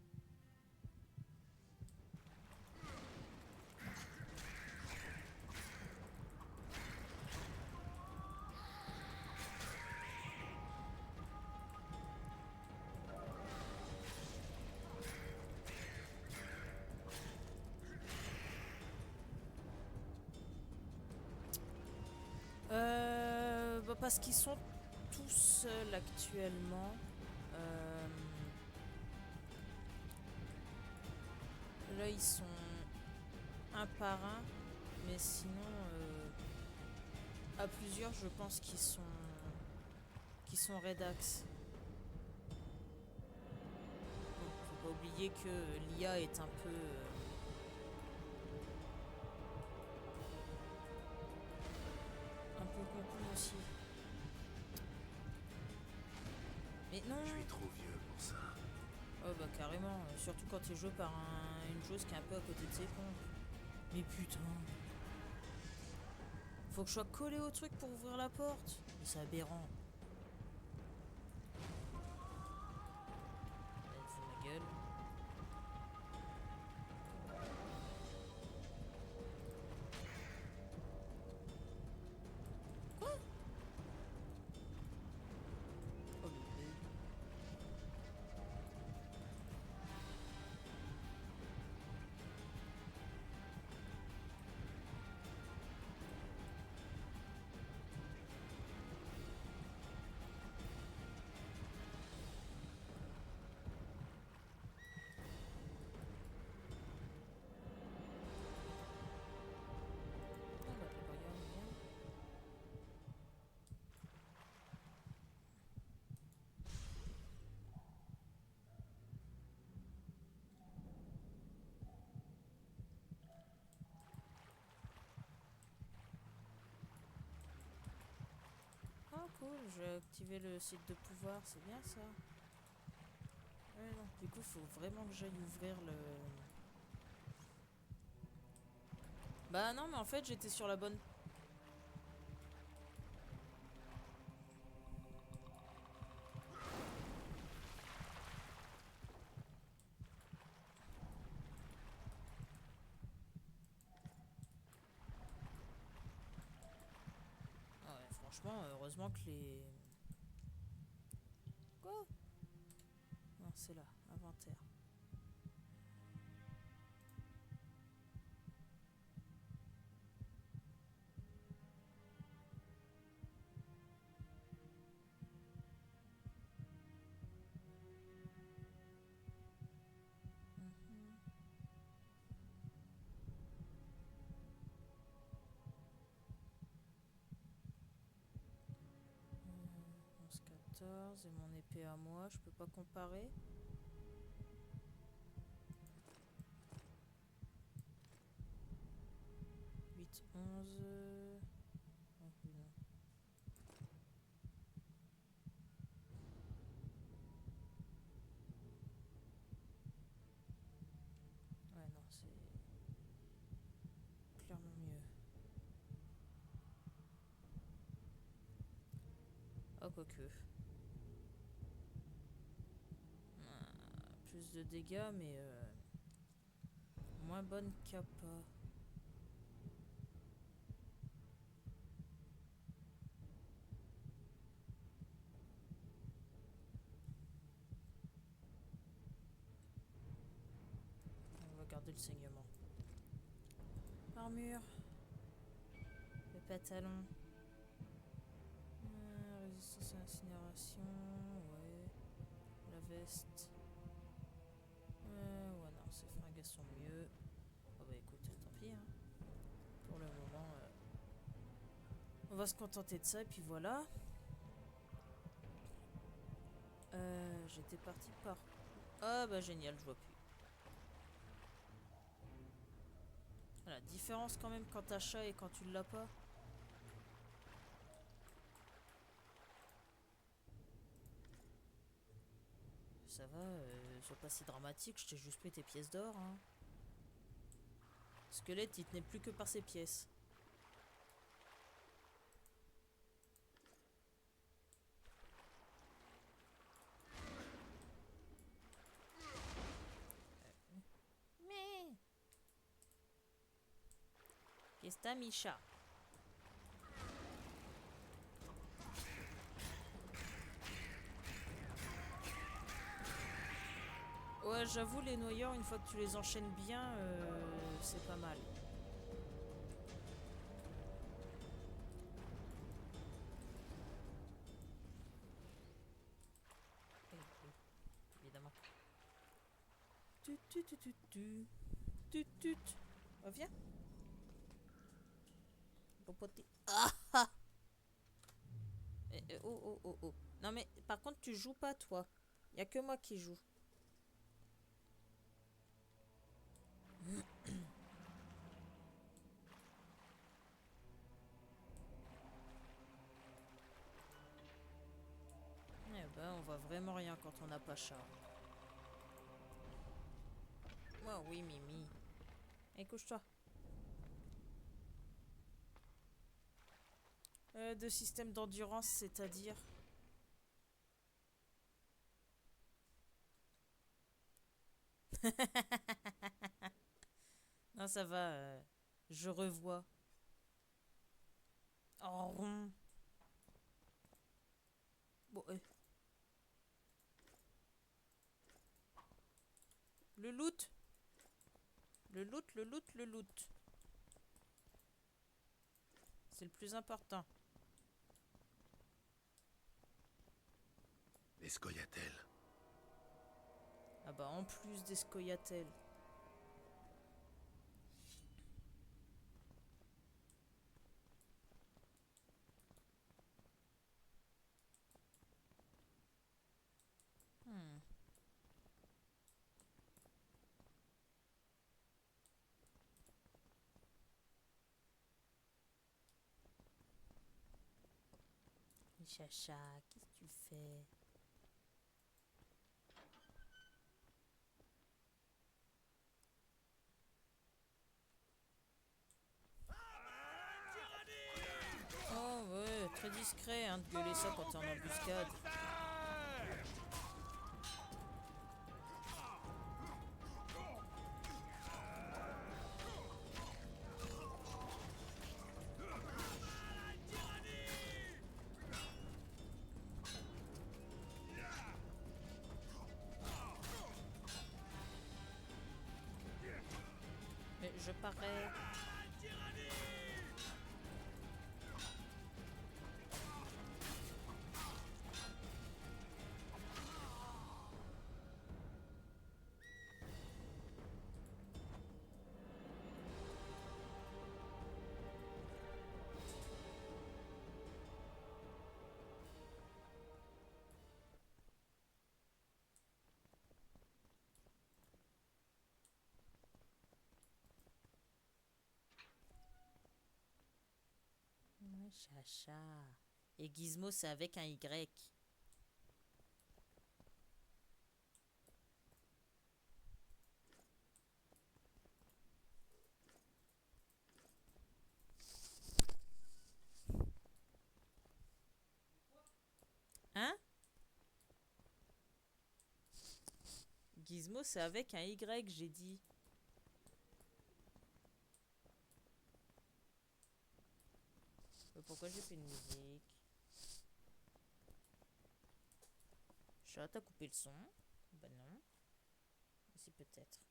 Bah parce qu'ils sont tout seuls actuellement. Là, ils sont un par un. Mais sinon, à plusieurs, je pense qu'ils sont rédax. Bon, faut pas oublier que l'IA est un peu concon aussi. Mais non. Je suis trop vieux pour ça. Oh bah carrément, surtout quand tu joues par une chose qui est un peu à côté de ses pompes. Mais putain. Faut que je sois collé au truc pour ouvrir la porte. Mais c'est aberrant. Elle fout ma gueule. Quoi? Oh bébé. Ah cool, j'ai activé le site de pouvoir, c'est bien ça. Ouais non, du coup faut vraiment que j'aille ouvrir le... Bah non mais en fait j'étais sur la bonne... Ah ouais, franchement, heureusement que les... Quoi? Non, c'est là, inventaire. Mhm. 11-14 et mon épée à moi, je peux pas comparer. Huit 11 oh, oui, non. Ouais, non, c'est clairement mieux. Oh, quoique. Plus de dégâts, mais moins bonne capa. On va garder le saignement. Armure. Le pantalon. Résistance à l'incinération. Ouais. La veste. Ouais, non, ces fringues sont mieux. Oh bah écoute, tant pis. Hein. Pour le moment, on va se contenter de ça et puis voilà. J'étais parti par... Ah bah génial, je vois plus. Voilà, différence quand même quand t'as chat et quand tu l'as pas. Ça va, sois pas si dramatique, je t'ai juste pris tes pièces d'or. Hein. Squelette, il tenait plus que par ses pièces. Mais... Qu'est-ce que t'as, Micha? Ouais, j'avoue, les noyeurs, une fois que tu les enchaînes bien, c'est pas mal. Évidemment. Tut. Reviens. Bon poté. Ah ah. Oh oh oh oh. Non mais par contre tu joues pas toi. Y a que moi qui joue. Eh ben on voit vraiment rien quand on n'a pas chat. Oh oui Mimi. Et couche-toi. De système d'endurance, c'est-à-dire... Non, ça va. Je revois. En rond. Bon, le loot. Le loot, le loot, le loot. C'est le plus important. Les scoia'tels. Ah bah en plus des scoia'tels. Hmm. Chacha, qu'est-ce que tu fais? Oh ouais, très discret hein, de gueuler ça quand t'es en embuscade. Mais je parais... Ouais, chacha. Et Gizmo, c'est avec un Y. Hein? Gizmo, c'est avec un Y, j'ai dit. Pourquoi j'ai fait une musique? Chat, t'as coupé le son? Bah non. Si peut-être.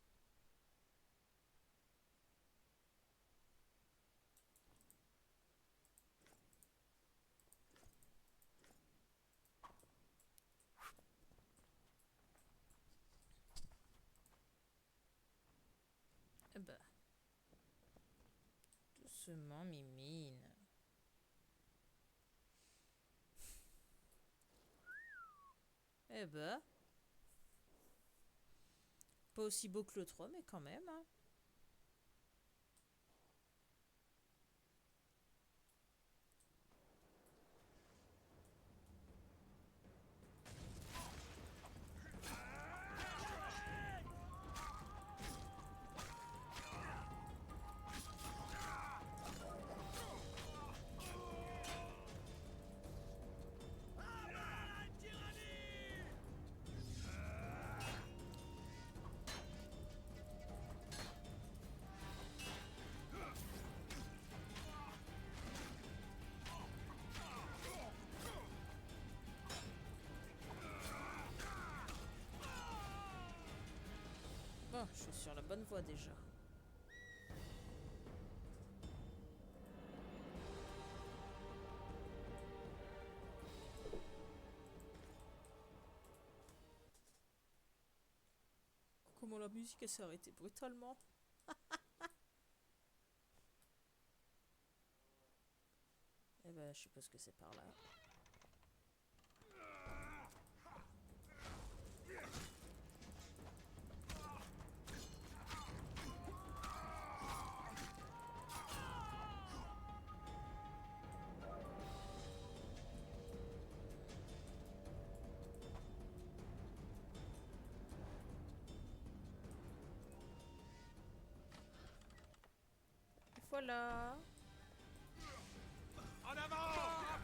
Eh bah. Doucement, mimine. Eh bah. Pas aussi beau que le 3, mais quand même. Hein. Bon, je suis sur la bonne voie déjà. Comment la musique s'est arrêtée brutalement. Je suppose que c'est par là. Voilà. En avant!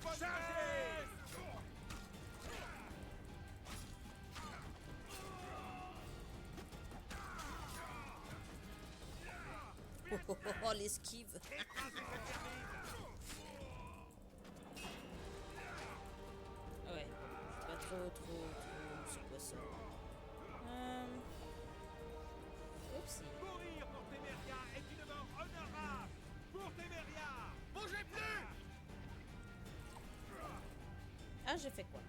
Chargez! Oh, oh, oh, oh, l'esquive. Ouais, pas trop. C'est quoi ça? Oupsie. Mourir pour Téméria est une mort honorable! Pour Téméria! Bougez plus! Ah, j'ai fait quoi?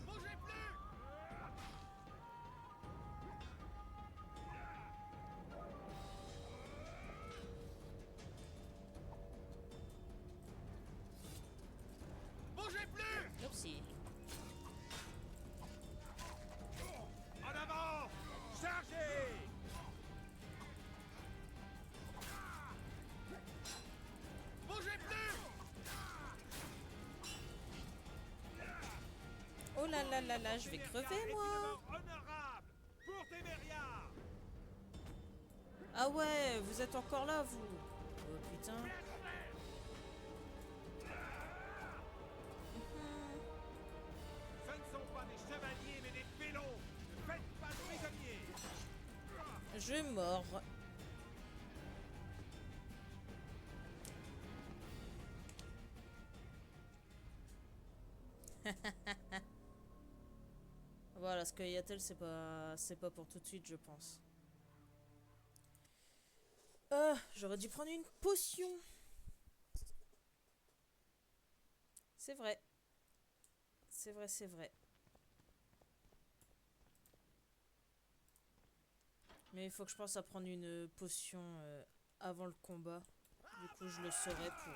Bougez plus! Bougez plus! Oupsie. En avant! Chargez! Bougez plus! Oh là là là là, je vais crever moi. Honorable pour Téméria! Ah ouais, vous êtes encore là vous. Oh putain. Ce ne sont pas des chevaliers mais des félons! Ne faites pas de prisonniers! Je mords. Voilà, ce que Yatel, c'est pas pour tout de suite, je pense. J'aurais dû prendre une potion. C'est vrai. C'est vrai. Mais il faut que je pense à prendre une potion avant le combat. Du coup, je le saurai pour...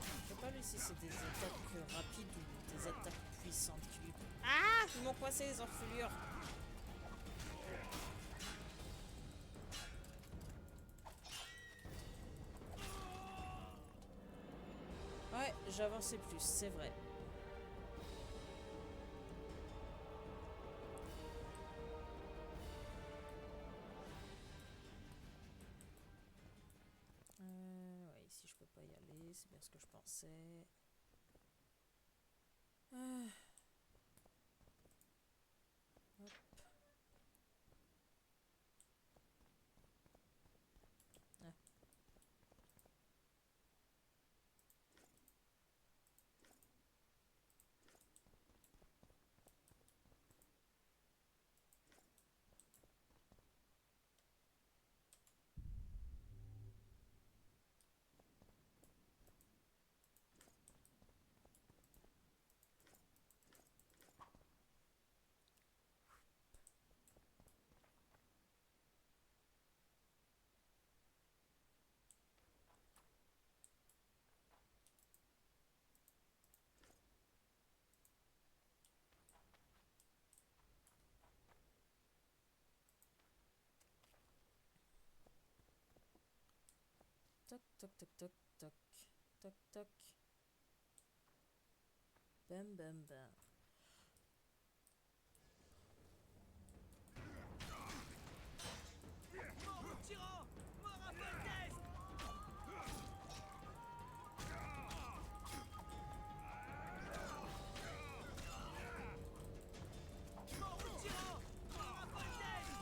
Je sais pas lui si c'est des attaques rapides ou des attaques puissantes qui lui... Ah! Ils m'ont coincé les enflures. Ouais, j'avançais plus, c'est vrai. Ouais, ici je peux pas y aller, c'est bien ce que je pensais. Ah. Hop. Ah. Toc, toc, toc, toc, toc. Toc, toc. Bam, bam, bam. Mort au tyran! Mort à Foltest! Mort au tyran! Mort à Foltest!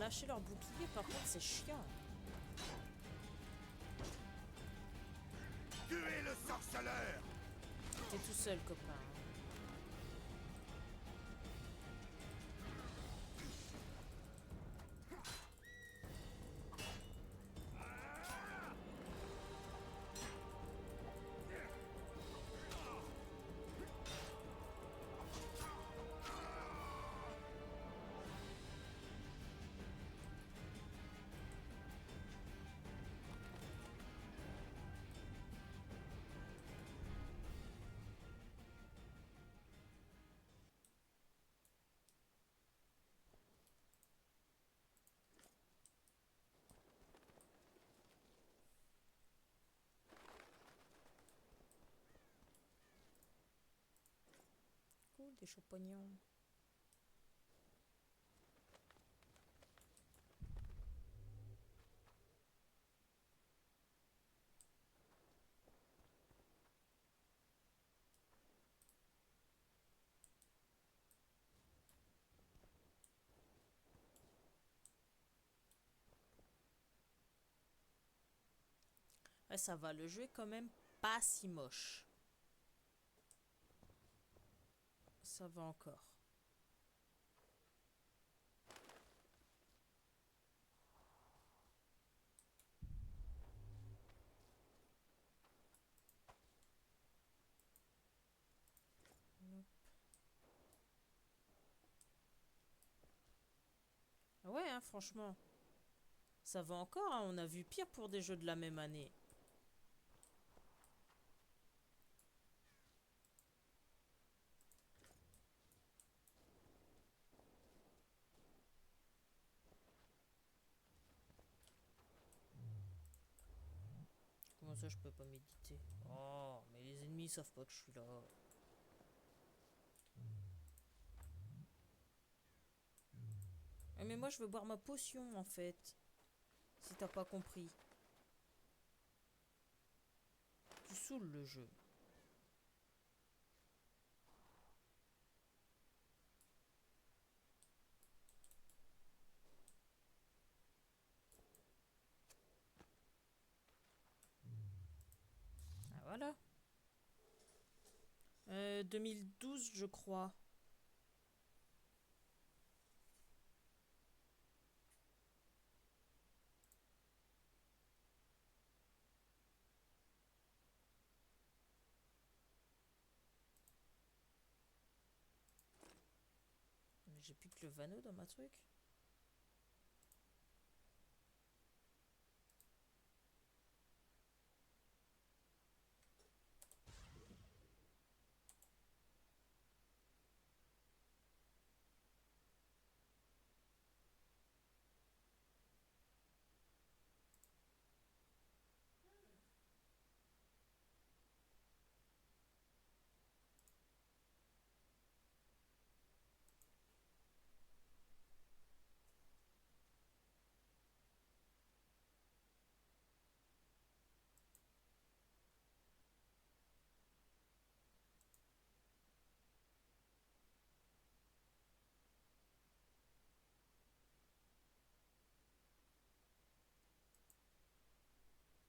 lâcher leur bouclier, par contre, c'est chiant. Tuez le sorceleur! T'es tout seul, copain. Cool, des champignons. Ouais, ça va, le jeu est quand même pas si moche. Ça va encore. Hop. Ouais, hein, franchement. Ça va encore, hein, on a vu pire pour des jeux de la même année. Comment ça, je peux pas méditer? Oh, mais les ennemis ils savent pas que je suis là. Ah, mais moi, je veux boire ma potion, en fait. Si t'as pas compris. Tu saoules le jeu. Ah, voilà. 2012, je crois. Mais j'ai plus que le Vano dans ma truc.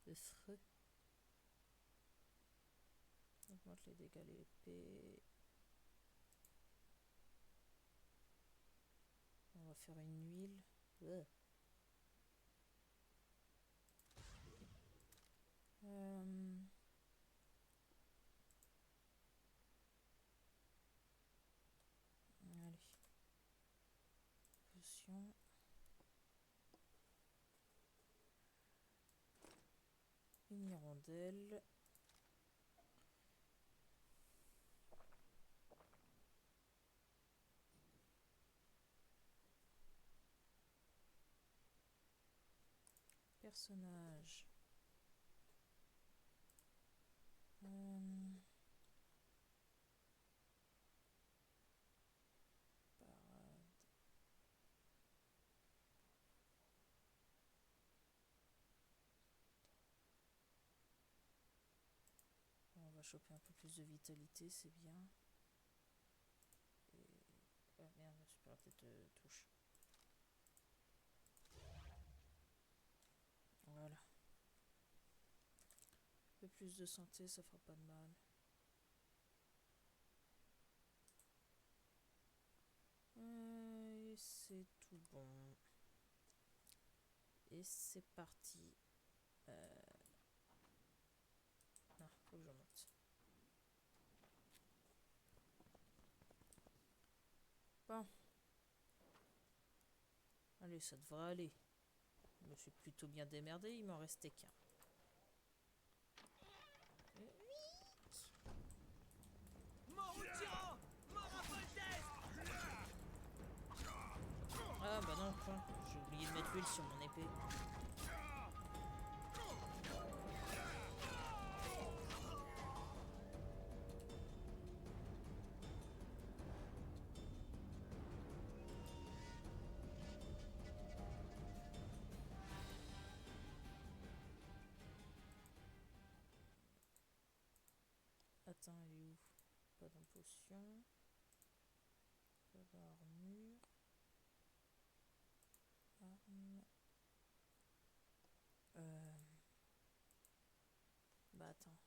Le feu. Augmente les dégâts, l'épée. On va faire une huile. Ugh. Allez. Potion. Une hirondelle. Personnage. Parade. On va choper un peu plus de vitalité, c'est bien. Et... oh merde, je perds la tête de touche. plus de santé, ça fera pas de mal. Et c'est tout bon. Et c'est parti. Ah, faut que je monte. Bon. Allez, ça devrait aller. Je me suis plutôt bien démerdé, il m'en restait qu'un. Ah bah non, con. J'ai oublié de mettre l'huile sur mon épée. Attends, elle est où? Pas d'impotion. Pas d'armure. Arme. Bah attends.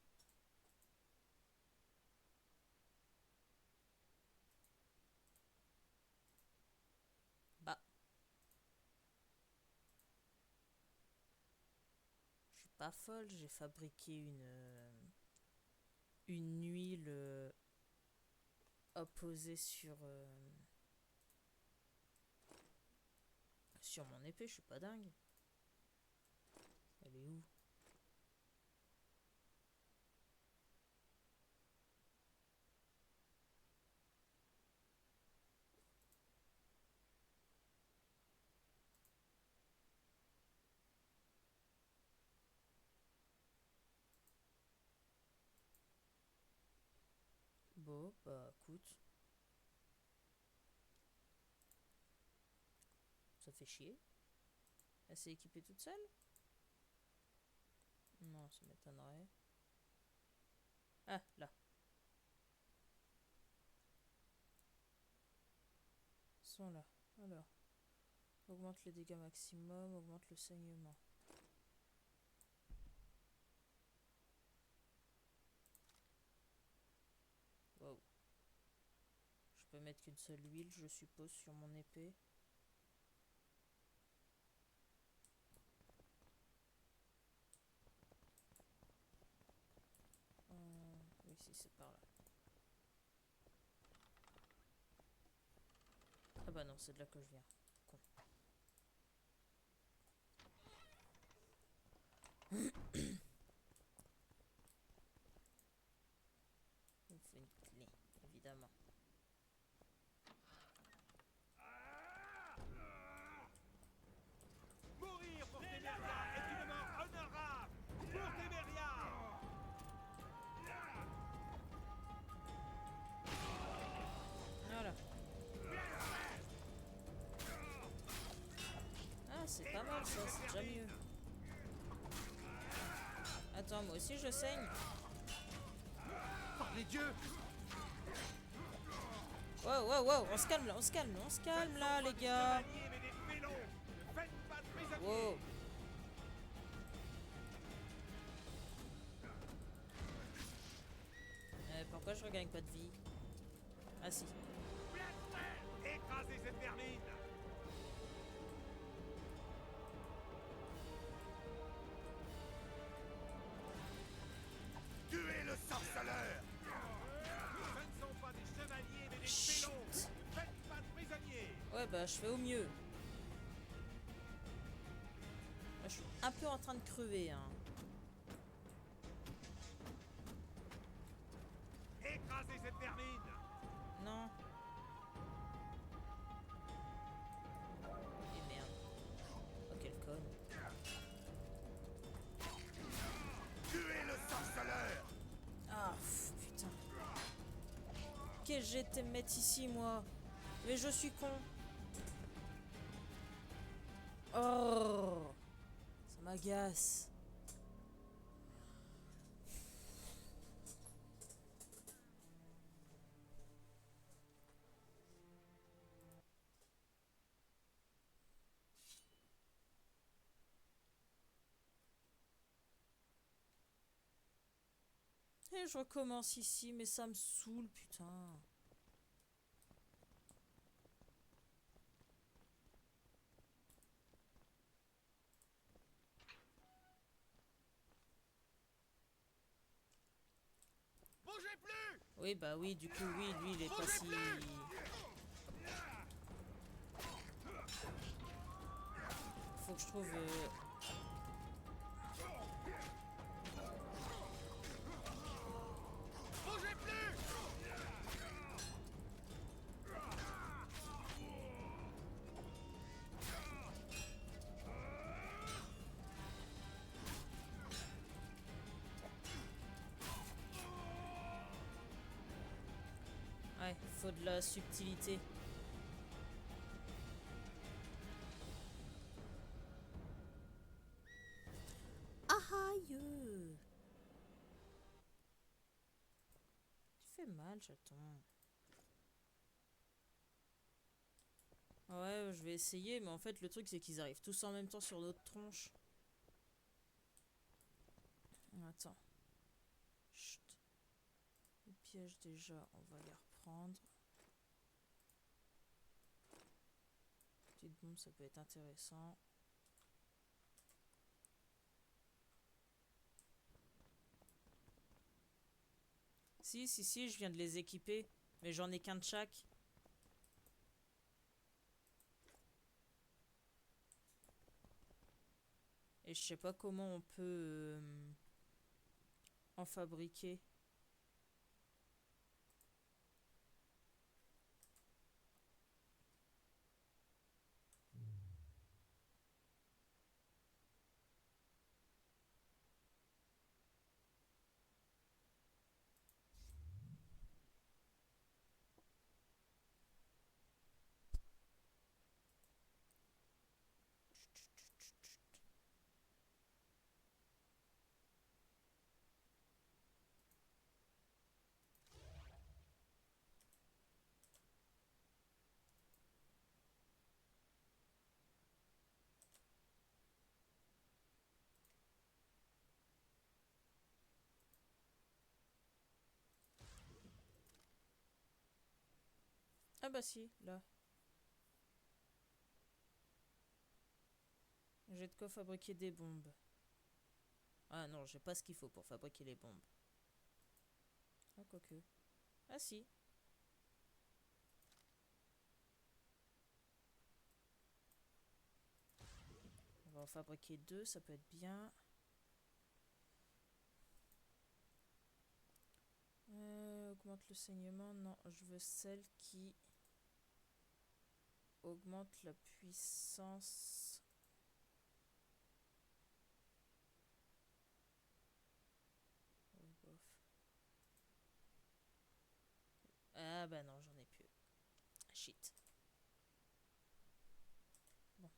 Bah. Je suis pas folle, j'ai fabriqué une huile opposée sur mon épée, je suis pas dingue. Elle est où? Bon, bah écoute. Ça fait chier. Elle s'est équipée toute seule? Non, ça m'étonnerait. Ah, là. Ils sont là. Alors. Augmente les dégâts maximum, augmente le saignement. Wow. Je peux mettre qu'une seule huile, je suppose, sur mon épée. Oui, si c'est par là. Ah bah non, c'est de là que je viens. Con. Il me faut une clé, évidemment. Mourir pour Téméria est une mort honorable. Pour Téméria. Voilà. Ah, c'est pas mal ça, c'est déjà mieux. Attends, moi aussi je saigne. Par les dieux. Wow, wow, wow, on se calme là, on se calme là, les gars. Wow. Pourquoi je regagne pas de vie? Ah si. Écrasez cette vermine. Tuez le sorceleur! Ce ne sont pas des chevaliers, mais des félons. Ne faites pas de prisonniers. Ouais, bah je fais au mieux. Là, je suis un peu en train de crever, hein. Écrasez cette vermine. Non. Et merde. Oh, quel con. Tuez le sorceleur! Ah, putain. Qu'est-ce que j'étais me mettre ici, moi? Mais je suis con. Oh. Ça m'agace. Et je recommence ici, mais ça me saoule, putain. Bougez plus! Oui, bah oui, du coup, oui, lui, il est pas si... Faut que je trouve... Bougez plus! Ouais, faut de la subtilité. Aïe! Tu fais mal, chaton. Ouais, je vais essayer, mais en fait, le truc, c'est qu'ils arrivent tous en même temps sur notre tronche. Attends. Chut. Les pièges, déjà, on va les reprendre. Petite bombe, ça peut être intéressant. Si, je viens de les équiper. Mais j'en ai qu'un de chaque. Et je sais pas comment on peut en fabriquer. Ah bah si, là. J'ai de quoi fabriquer des bombes. Ah non, j'ai pas ce qu'il faut pour fabriquer les bombes. Ah, quoique. Ah si. On va en fabriquer deux, ça peut être bien. Augmente le saignement. Non, je veux celle qui augmente la puissance. Oh, bof. Ah bah non, j'en ai plus. Shit. Bon.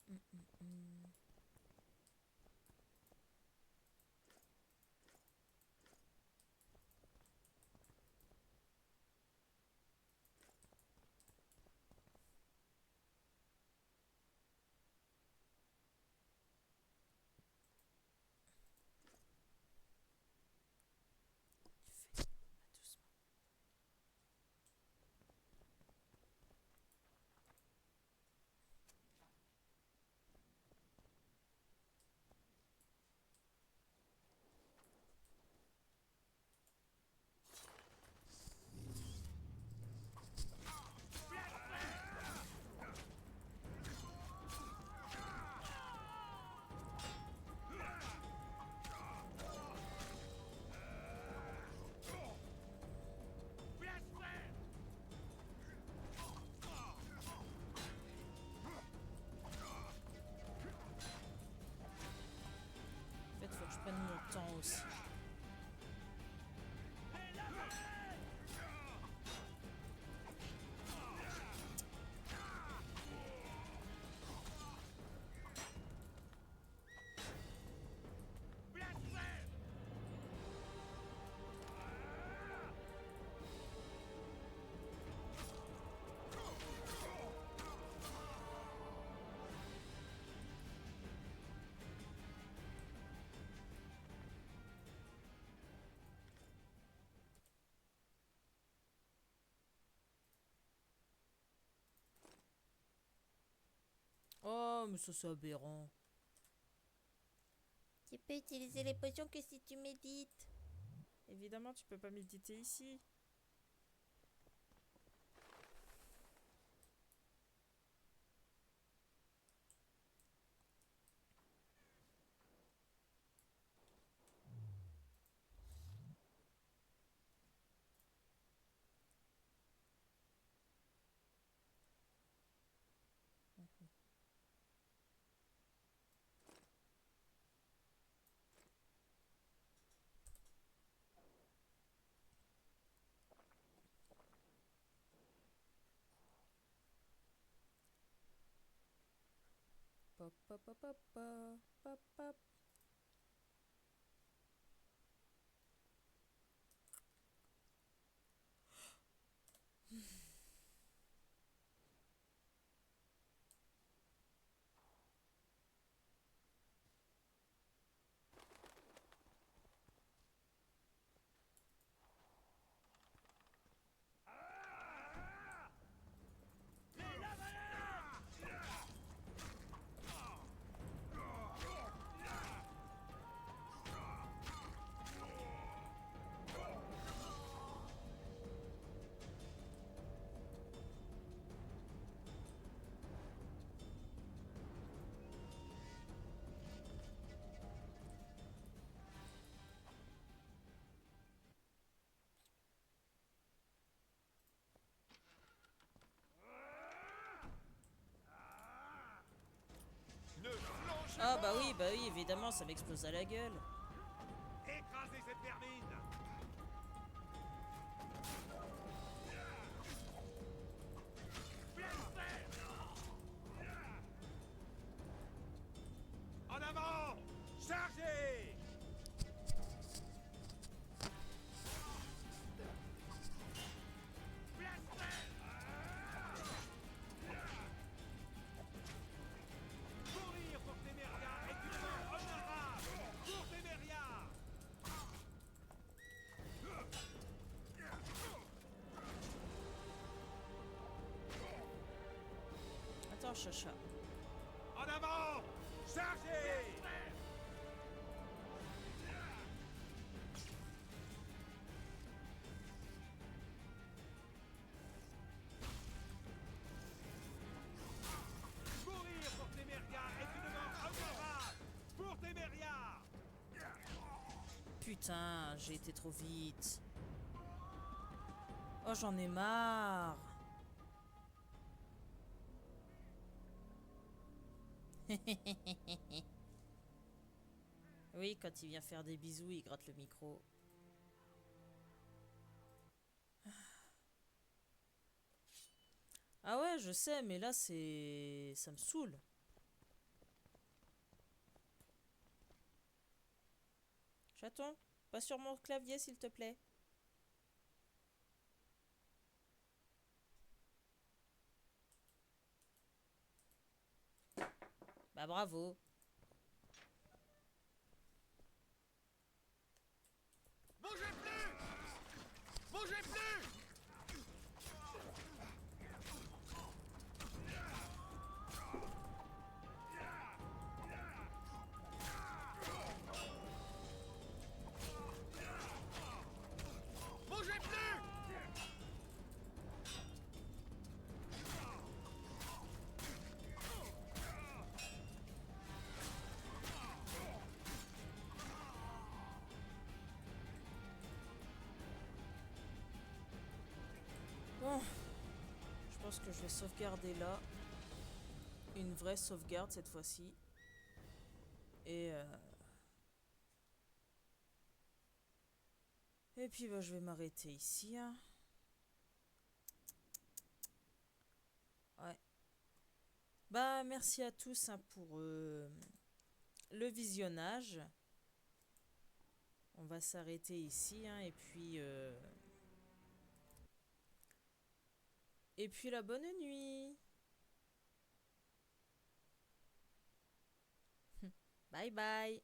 Fais doucement. Oh, mais ça c'est aberrant. Tu peux utiliser les potions que si tu médites. Évidemment, tu peux pas méditer ici. Pop, pop, pop, pop, pop, pop, pop. Ah bah oui, évidemment, ça m'explose à la gueule. Écrasez cette vermine. En avant. Chargez. Mourir pour Téméria est une mort honorable. Pour Téméria. Attends, chacha. En avant. Chargez. Mourir pour Téméria est une mort honorable. Pour Téméria. Putain, j'ai été trop vite. Oh, j'en ai marre. Oui, quand il vient faire des bisous, il gratte le micro. Ah ouais, je sais, mais là, c'est... ça me saoule. Chaton, pas sur mon clavier, s'il te plaît. Bah bravo. Bougez plus. Bougez plus. Bougez plus. Bon, je pense que je vais sauvegarder là. Une vraie sauvegarde cette fois-ci. Et puis bah, je vais m'arrêter ici. Hein. Ouais. Bah merci à tous hein, pour le visionnage. On va s'arrêter ici. Hein, et puis la bonne nuit. Bye bye.